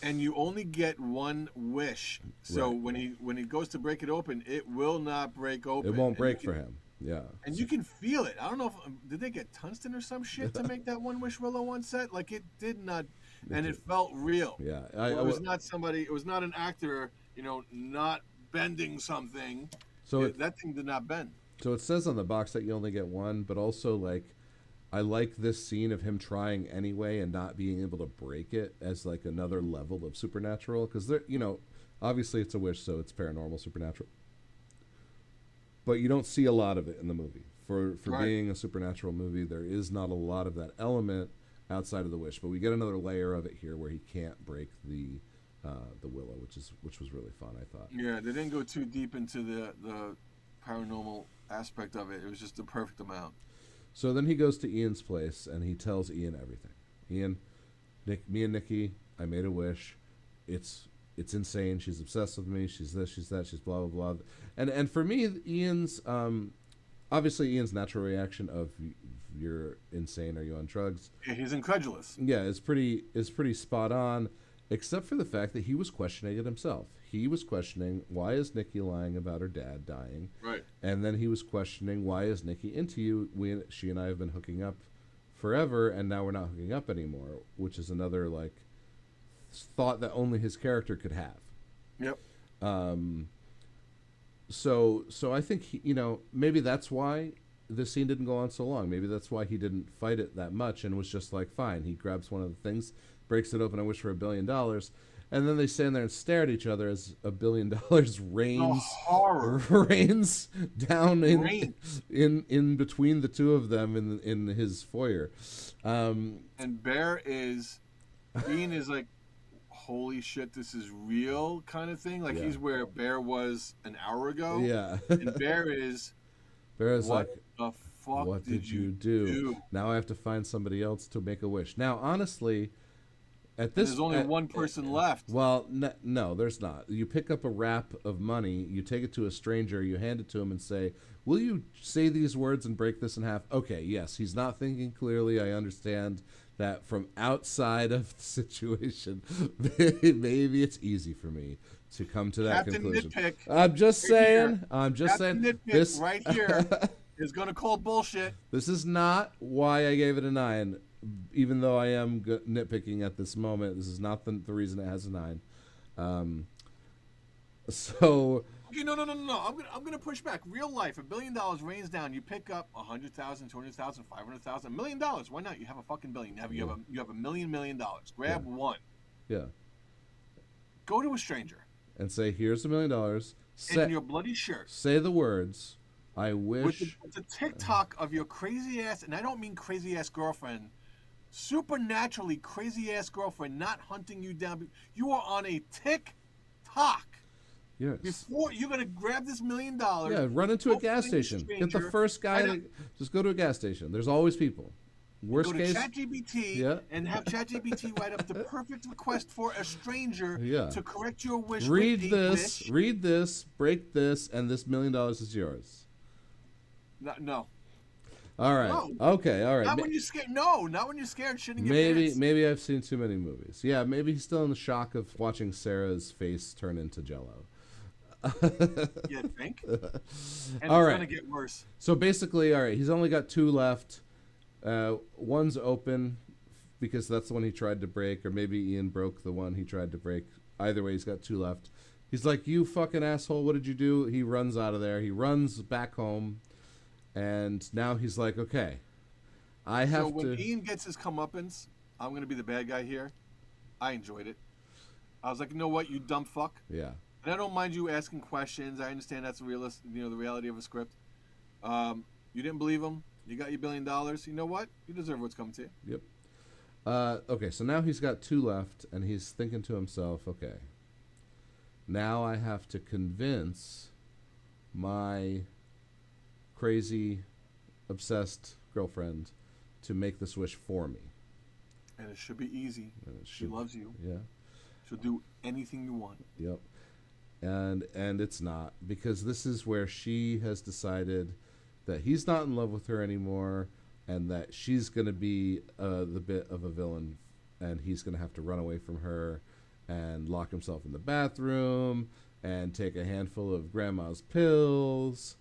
And you only get one wish, so right. when he goes to break it open, it will not break open. It won't break for him. Yeah, and you can feel it. I don't know if did they get tungsten or some shit to make that One Wish Willow one set. Like, it did not, and it felt real. Yeah, it was not somebody. It was not an actor. Not bending something. So that thing did not bend. So it says on the box that you only get one, but also, like, I like this scene of him trying anyway and not being able to break it as like another level of supernatural, because obviously it's a wish, so it's paranormal, supernatural, but you don't see a lot of it in the movie. For right. Being a supernatural movie, there is not a lot of that element outside of the wish, but we get another layer of it here where he can't break the willow, which was really fun, I thought. Yeah, they didn't go too deep into the paranormal aspect of it. It was just the perfect amount. So then he goes to Ian's place, and he tells Ian everything. Ian, me and Nikki, I made a wish. It's insane. She's obsessed with me. She's this, she's that, she's blah, blah, blah. And for me, Ian's, obviously Ian's natural reaction of, "You're insane, are you on drugs?" He's incredulous. Yeah, is pretty spot on, except for the fact that he was questioning it himself. He was questioning, why is Nikki lying about her dad dying? Right. And then he was questioning, why is Nikki into you? She and I have been hooking up forever, and now we're not hooking up anymore, which is another, like, thought that only his character could have. Yep. So I think maybe that's why the scene didn't go on so long. Maybe that's why he didn't fight it that much and was just like, fine. He grabs one of the things, breaks it open, I wish for $1 billion. And then they stand there and stare at each other as $1 billion rains down in between the two of them in his foyer. And Ian is like, holy shit, this is real kind of thing. Like, he's where Bear was an hour ago. Yeah. And Bear is like, the fuck what did you do? Now I have to find somebody else to make a wish. Now, honestly, there's only one person left. Well, no, there's not. You pick up a wrap of money, you take it to a stranger, you hand it to him and say, "Will you say these words and break this in half?" Okay, yes, he's not thinking clearly. I understand that from outside of the situation, maybe it's easy for me to come to that conclusion. Nitpick. I'm just saying. Nitpick this right here is going to call bullshit. This is not why I gave it a 9. Even though I am nitpicking at this moment, this is not the reason it has a 9. So. Okay, no. I'm gonna push back. Real life, $1 billion rains down. You pick up 100,000, 200,000, 500,000, $1 million. Why not? You have a fucking billion. You have $1 million. Grab one. Yeah. Go to a stranger and say, "Here's $1 million." In your bloody shirt. Say the words. I wish. With the TikTok of your crazy ass, and I don't mean crazy ass girlfriend. Supernaturally crazy ass girlfriend not hunting you down. You are on a TikTok. Yes. Before you're gonna grab this $1 million. Yeah, run into a gas station. Get the first guy. Just go to a gas station. There's always people. Worst case. Go to ChatGPT and have ChatGPT write up the perfect request for a stranger to correct your wish. Read this, break this, and this $1 million is yours. No. All right. No, Okay. All right. not when you're scared. No, not when you're scared shitting your Maybe pants. maybe I've seen too many movies. Yeah, maybe he's still in the shock of watching Sarah's face turn into Jello. You think? And All it's right. gonna get worse. So basically, all right, he's only got two left. One's open because that's the one he tried to break, or maybe Ian broke the one he tried to break. Either way, he's got two left. He's like, "You fucking asshole! What did you do?" He runs out of there. He runs back home, and now he's like, "Okay, I have So when to." Ian gets his comeuppance, I'm gonna be the bad guy here. I enjoyed it. I was like, you know what, you dumb fuck. Yeah. And I don't mind you asking questions. I understand that's realist, the reality of a script. You didn't believe him. You got your $1 billion. You know what? You deserve what's coming to you. Yep. Okay, so now he's got two left, and he's thinking to himself, okay, now I have to convince my crazy, obsessed girlfriend to make this wish for me. And it should be easy. She loves you. Yeah. She'll do anything you want. Yep. And it's not, because this is where she has decided that he's not in love with her anymore, and that she's going to be the bit of a villain, and he's going to have to run away from her and lock himself in the bathroom and take a handful of grandma's pills.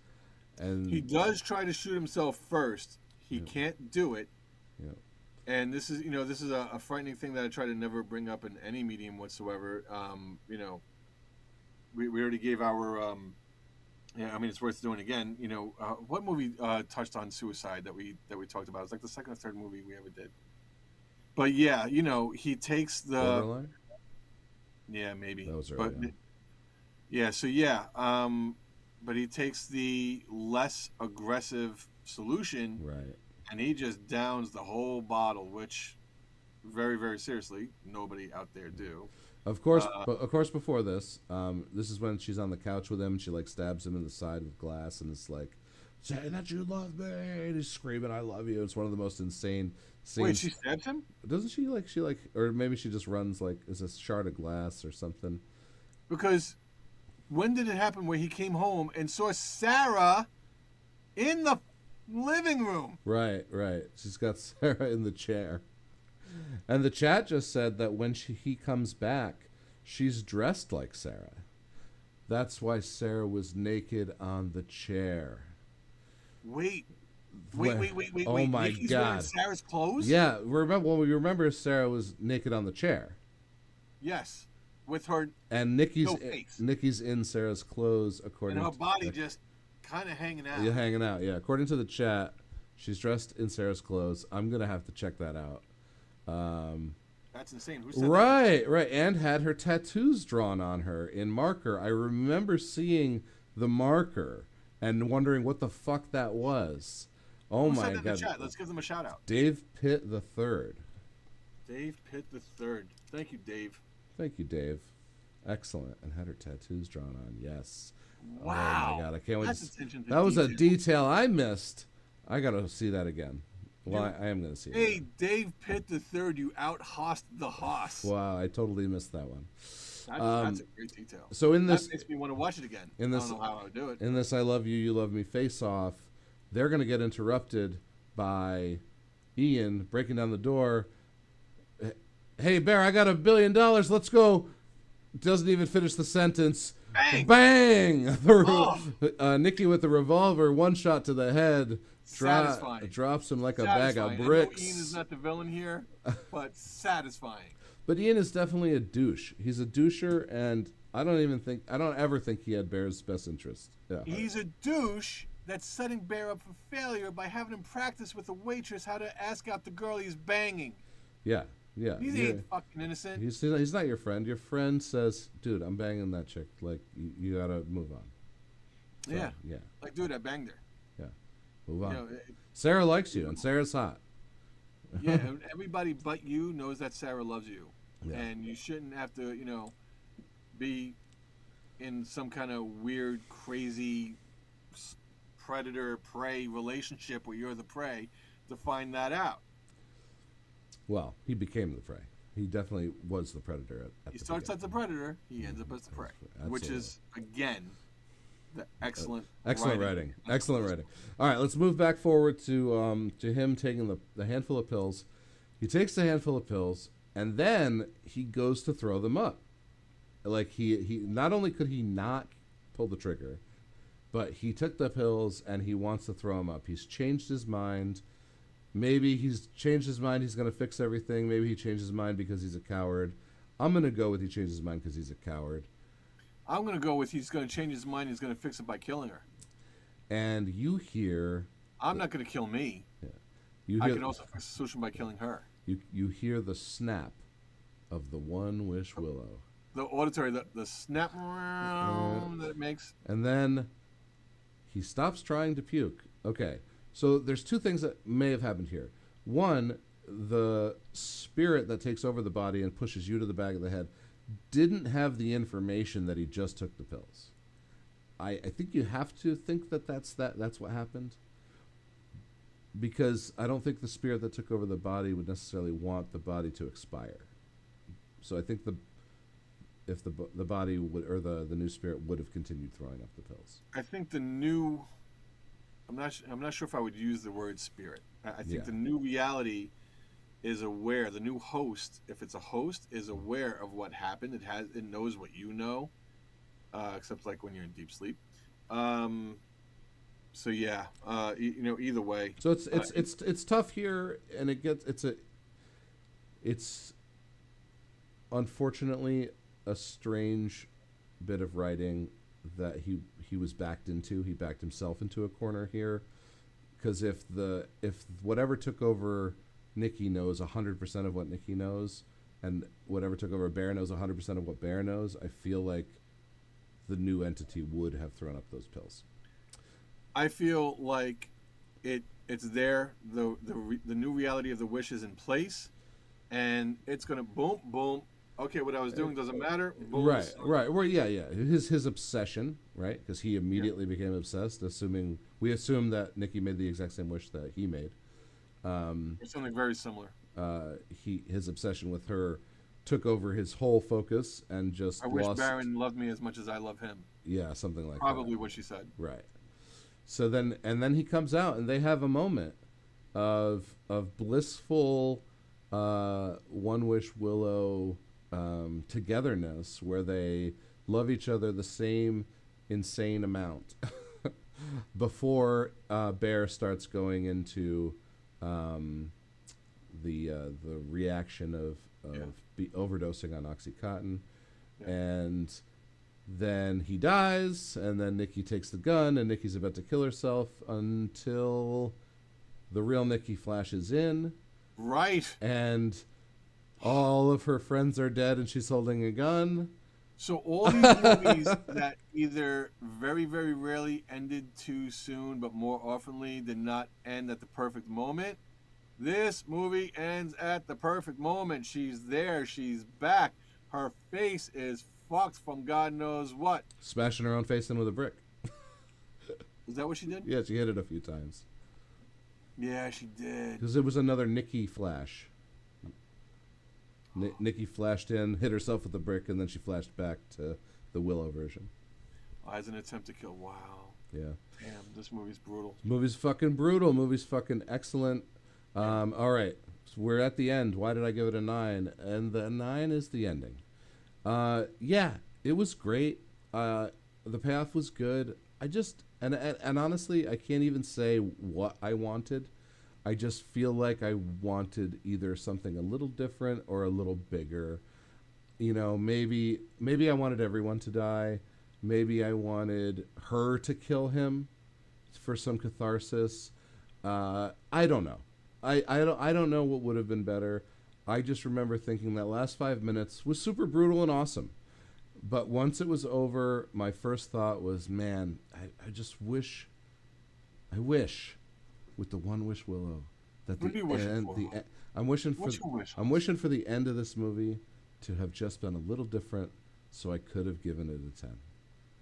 And He does try to shoot himself first. He can't do it. Yeah. And this is, this is a frightening thing that I try to never bring up in any medium whatsoever. We already gave our, it's worth doing again. What movie touched on suicide that we talked about? It was like the second or third movie we ever did. But yeah, he takes the. Borderline? Yeah, maybe. That was early on. Yeah, so yeah, but he takes the less aggressive solution, Right. and he just downs the whole bottle, which, very, very seriously, nobody out there do. Of course, before this, this is when she's on the couch with him, and she like stabs him in the side with glass, and it's like, "Say that you love me!" And he's screaming, "I love you!" It's one of the most insane scenes. Wait, she stabs him? Doesn't she like, or maybe she just runs like is a shard of glass or something? Because when did it happen where he came home and saw Sarah in the living room? Right. She's got Sarah in the chair. And the chat just said that when he comes back, she's dressed like Sarah. That's why Sarah was naked on the chair. Wait. Oh my Nikki's God. wearing Sarah's clothes? Yeah, we remember Sarah was naked on the chair. Yes. With her And face. Nikki's in Sarah's clothes, according And her to body just kind of hanging out. Yeah, hanging out. Yeah, according to the chat, she's dressed in Sarah's clothes. I'm gonna have to check that out. That's insane. Who said that? Right, and had her tattoos drawn on her in marker. I remember seeing the marker and wondering what the fuck that was. Oh Who my said that in God! the chat? Let's give them a shout out. Dave Pitt the Third. Dave Pitt the Third. Thank you, Dave. Thank you, Dave. Excellent. And had her tattoos drawn on. Yes. Wow. Oh my God! I can't wait. That's attention to That was a detail. detail I missed. I gotta see that again. Well, I am gonna see it. Hey, Again. Dave Pitt the Third, you out-hossed the hoss. Wow, I totally missed that one. That's a great detail. So in this, That makes me want to watch it again. in this, I don't know how I would do it. in this, I love you, you love me face off. They're gonna get interrupted by Ian breaking down the door. Hey, Bear, I got $1 billion. Let's go. Doesn't even finish the sentence. Bang! Bang! Nikki with the revolver, one shot to the head. Satisfying. Drops him like a bag of Satisfying. bricks. I know Ian is not the villain here, but satisfying. But Ian is definitely a douche. He's a doucher, and I don't ever think he had Bear's best interest. Yeah. He's a douche that's setting Bear up for failure by having him practice with a waitress how to ask out the girl he's banging. Yeah. He ain't fucking innocent. He's not your friend. Your friend says, "Dude, I'm banging that chick. Like, you gotta move on." So, yeah. Like, dude, I banged her. Move on. You know, Sarah likes you, and Sarah's hot. yeah, everybody but you knows that Sarah loves you. Yeah. And you shouldn't have to, be in some kind of weird, crazy predator-prey relationship where you're the prey to find that out. Well, he became the prey. He definitely was the predator. He starts as the predator, he ends up as the prey, which is, again, The excellent Excellent writing. writing. Excellent writing. All right, let's move back forward to him taking the handful of pills. He takes the handful of pills, and then he goes to throw them up. Like he not only could he not pull the trigger, but he took the pills and he wants to throw them up. He's changed his mind. Maybe he's changed his mind. He's going to fix everything. Maybe he changed his mind because he's a coward. I'm going to go with he changed his mind because he's a coward. I'm going to go with he's going to change his mind. He's going to fix it by killing her. And you hear... I'm not going to kill me. Yeah. I can also fix the solution by killing her. You hear the snap of the one wish willow. The auditory, the snap that it makes. And then he stops trying to puke. Okay, so there's two things that may have happened here. One, the spirit that takes over the body and pushes you to the back of the head didn't have the information that he just took the pills. I think you have to think that's what happened, because I don't think the spirit that took over the body would necessarily want the body to expire. So I think if the body would, or the new spirit would have continued throwing up the pills. I think the new, I'm not sure if I would use the word spirit. I think the new reality is aware. The new host, if it's a host, is aware of what happened. It knows what you know, except like when you're in deep sleep. So yeah, either way. So it's tough here, and it's unfortunately a strange bit of writing that he was backed into. He backed himself into a corner here, because if whatever took over Nikki knows 100% of what Nikki knows, and whatever took over Bear knows 100% of what Bear knows, I feel like the new entity would have thrown up those pills. I feel like it's there. The new reality of the wish is in place, and it's gonna boom boom. Okay, what I was doing doesn't matter. Boom. Right. Well, yeah. His obsession, right? Because he immediately became obsessed. We assume that Nikki made the exact same wish that he made. It's something very similar. His obsession with her took over his whole focus and just I wish Baron loved me as much as I love him. Yeah, something like Probably that. what she said. Right. So then he comes out and they have a moment of blissful One Wish Willow togetherness, where they love each other the same insane amount before Bear starts going into the reaction of overdosing on OxyContin, and then he dies, and then Nikki takes the gun, and Nikki's about to kill herself until the real Nikki flashes in. Right. And all of her friends are dead, and she's holding a gun. So all these movies that either very, very rarely ended too soon, but more oftenly did not end at the perfect moment, this movie ends at the perfect moment. She's there. She's back. Her face is fucked from God knows what. Smashing her own face in with a brick. Is that what she did? Yeah, she hit it a few times. Yeah, she did. Because it was another Nikki flash. Nikki flashed in, hit herself with a brick, and then she flashed back to the Willow version. As an attempt to kill. Wow. Yeah. Damn, this movie's brutal. This movie's fucking brutal. Movie's fucking excellent. All right. So we're at the end. Why did I give it a 9? And the 9 is the ending. Yeah, it was great. The payoff was good. And honestly, I can't even say what I wanted. I just feel like I wanted either something a little different or a little bigger. You know, maybe I wanted everyone to die. Maybe I wanted her to kill him for some catharsis. I don't know. I don't know what would have been better. I just remember thinking that last 5 minutes was super brutal and awesome. But once it was over, my first thought was, man, I just wish, with the One Wish Willow, that I'm wishing for the end of this movie to have just been a little different, so I could have given it a 10.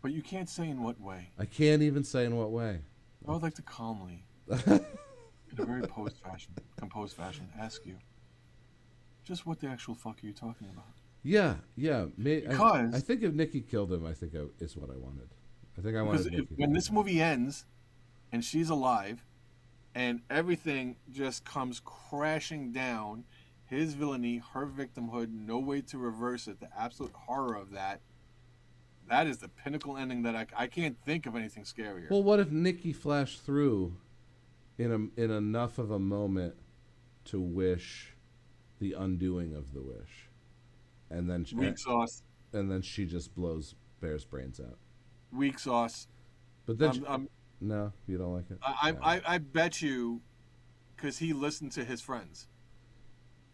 But you can't say in what way. I can't even say in what way. I would like to calmly, in a very composed fashion, ask you, just what the actual fuck are you talking about? Yeah. Because I think if Nikki killed him, I think is what I wanted. I think I Because wanted Nikki to when come this back. movie ends and she's alive and everything just comes crashing down, his villainy, her victimhood, no way to reverse it, the absolute horror of that. That is the pinnacle ending that I can't think of anything scarier. Well, what if Nikki flashed through in enough of a moment to wish the undoing of the wish, and then Weak sauce. and then she just blows Bear's brains out. Weak sauce. But then, I'm no, you don't like it. I bet you, because he listened to his friends,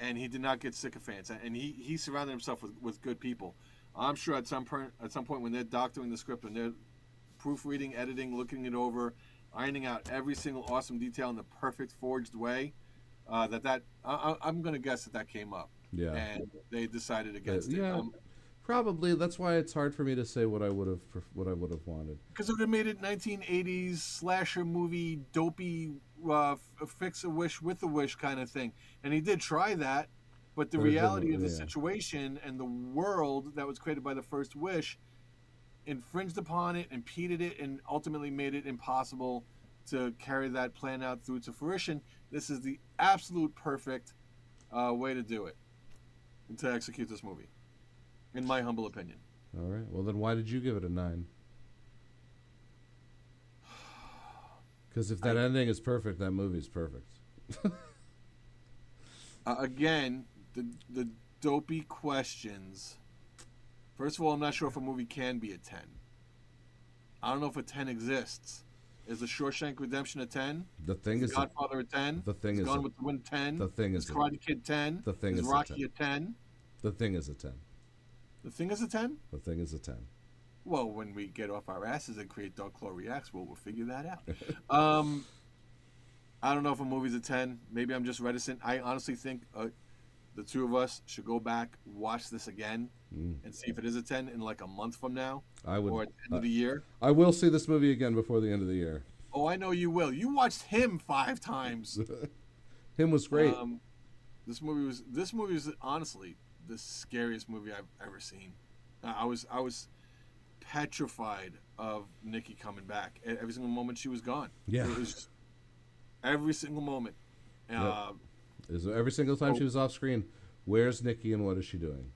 and he did not get sycophants, and he surrounded himself with good people. I'm sure at some point when they're doctoring the script and they're proofreading, editing, looking it over, ironing out every single awesome detail in the perfect forged way, I'm going to guess that came up, Yeah, and they decided against it. yeah, probably. That's why it's hard for me to say what I would have wanted. Because it would have made it 1980s slasher movie, dopey, fix a wish with a wish kind of thing. And he did try that, but the But it reality didn't. of the Yeah, situation and the world that was created by the first wish infringed upon it, impeded it, and ultimately made it impossible to carry that plan out through to fruition. This is the absolute perfect way to do it and to execute this movie, in my humble opinion. all right. Well, then why did you give it a 9? Because if that ending is perfect, that movie is perfect. Again, the dopey questions. First of all, I'm not sure if a movie can be a 10. I don't know if a 10 exists. Is The Shawshank Redemption a 10? The thing is, Godfather a 10? the thing is is, Gone with the Wind 10? the thing Is is, Karate Kid 10? the thing is is Rocky a 10? the thing is a 10. The Thing is a 10? The thing is a 10. Well, when we get off our asses and create Dark Claw Reacts, we'll figure that out. I don't know if a movie's a 10. Maybe I'm just reticent. I honestly think the two of us should go back, watch this again, and see if it is a 10 in like a month from now I would. or at the end of the year. I will see this movie again before the end of the year. Oh, I know you will. You watched him 5 times. Him was great. This movie was honestly the scariest movie I've ever seen. I was petrified of Nikki coming back. Every single moment she was gone. Yeah. It was just every single moment. Every single time she was off screen, where's Nikki and what is she doing?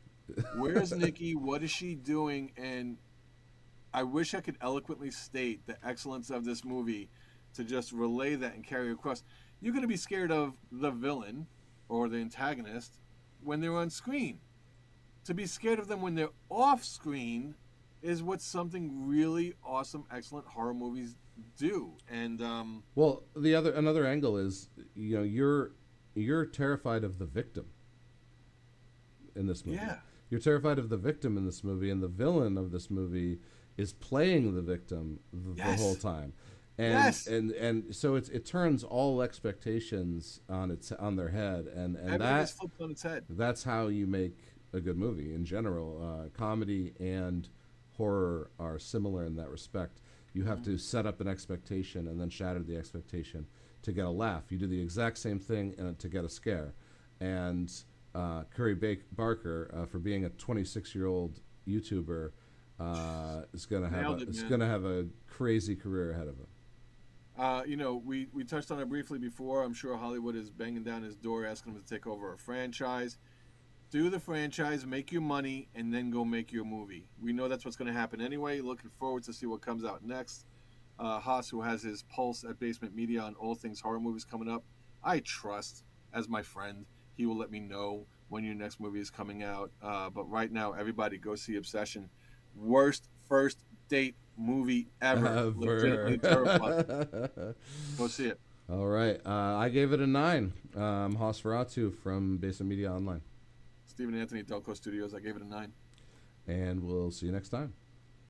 Where's Nikki? What is she doing? And I wish I could eloquently state the excellence of this movie to just relay that and carry across. You're going to be scared of the villain or the antagonist when they're on screen. To be scared of them when they're off screen is what something really awesome, excellent horror movies do. And well, another angle is, you're terrified of the victim in this movie. yeah, You're terrified of the victim in this movie, and the villain of this movie is playing the victim the whole time. And and so it turns all expectations on their head, and everything is flipped on its head. That's how you make a good movie in general. Comedy and horror are similar in that respect. You have to set up an expectation and then shatter the expectation to get a laugh. You do the exact same thing to get a scare. And Curry Barker, for being a 26-year-old YouTuber, is going to have a crazy career ahead of him. We touched on it briefly before. I'm sure Hollywood is banging down his door asking him to take over a franchise. Do the franchise, make your money, and then go make your movie. We know that's what's going to happen anyway. Looking forward to see what comes out next. Haas, who has his pulse at Basement Media on all things horror movies coming up, I trust, as my friend, he will let me know when your next movie is coming out. But right now, everybody go see Obsession. Worst first date movie ever. Legitimately terrifying. Go see it. All right. I gave it a 9. Haas Ferratu from BasementMedia.Online. Stephen Anthony, Delco Studios. I gave it a 9. And we'll see you next time.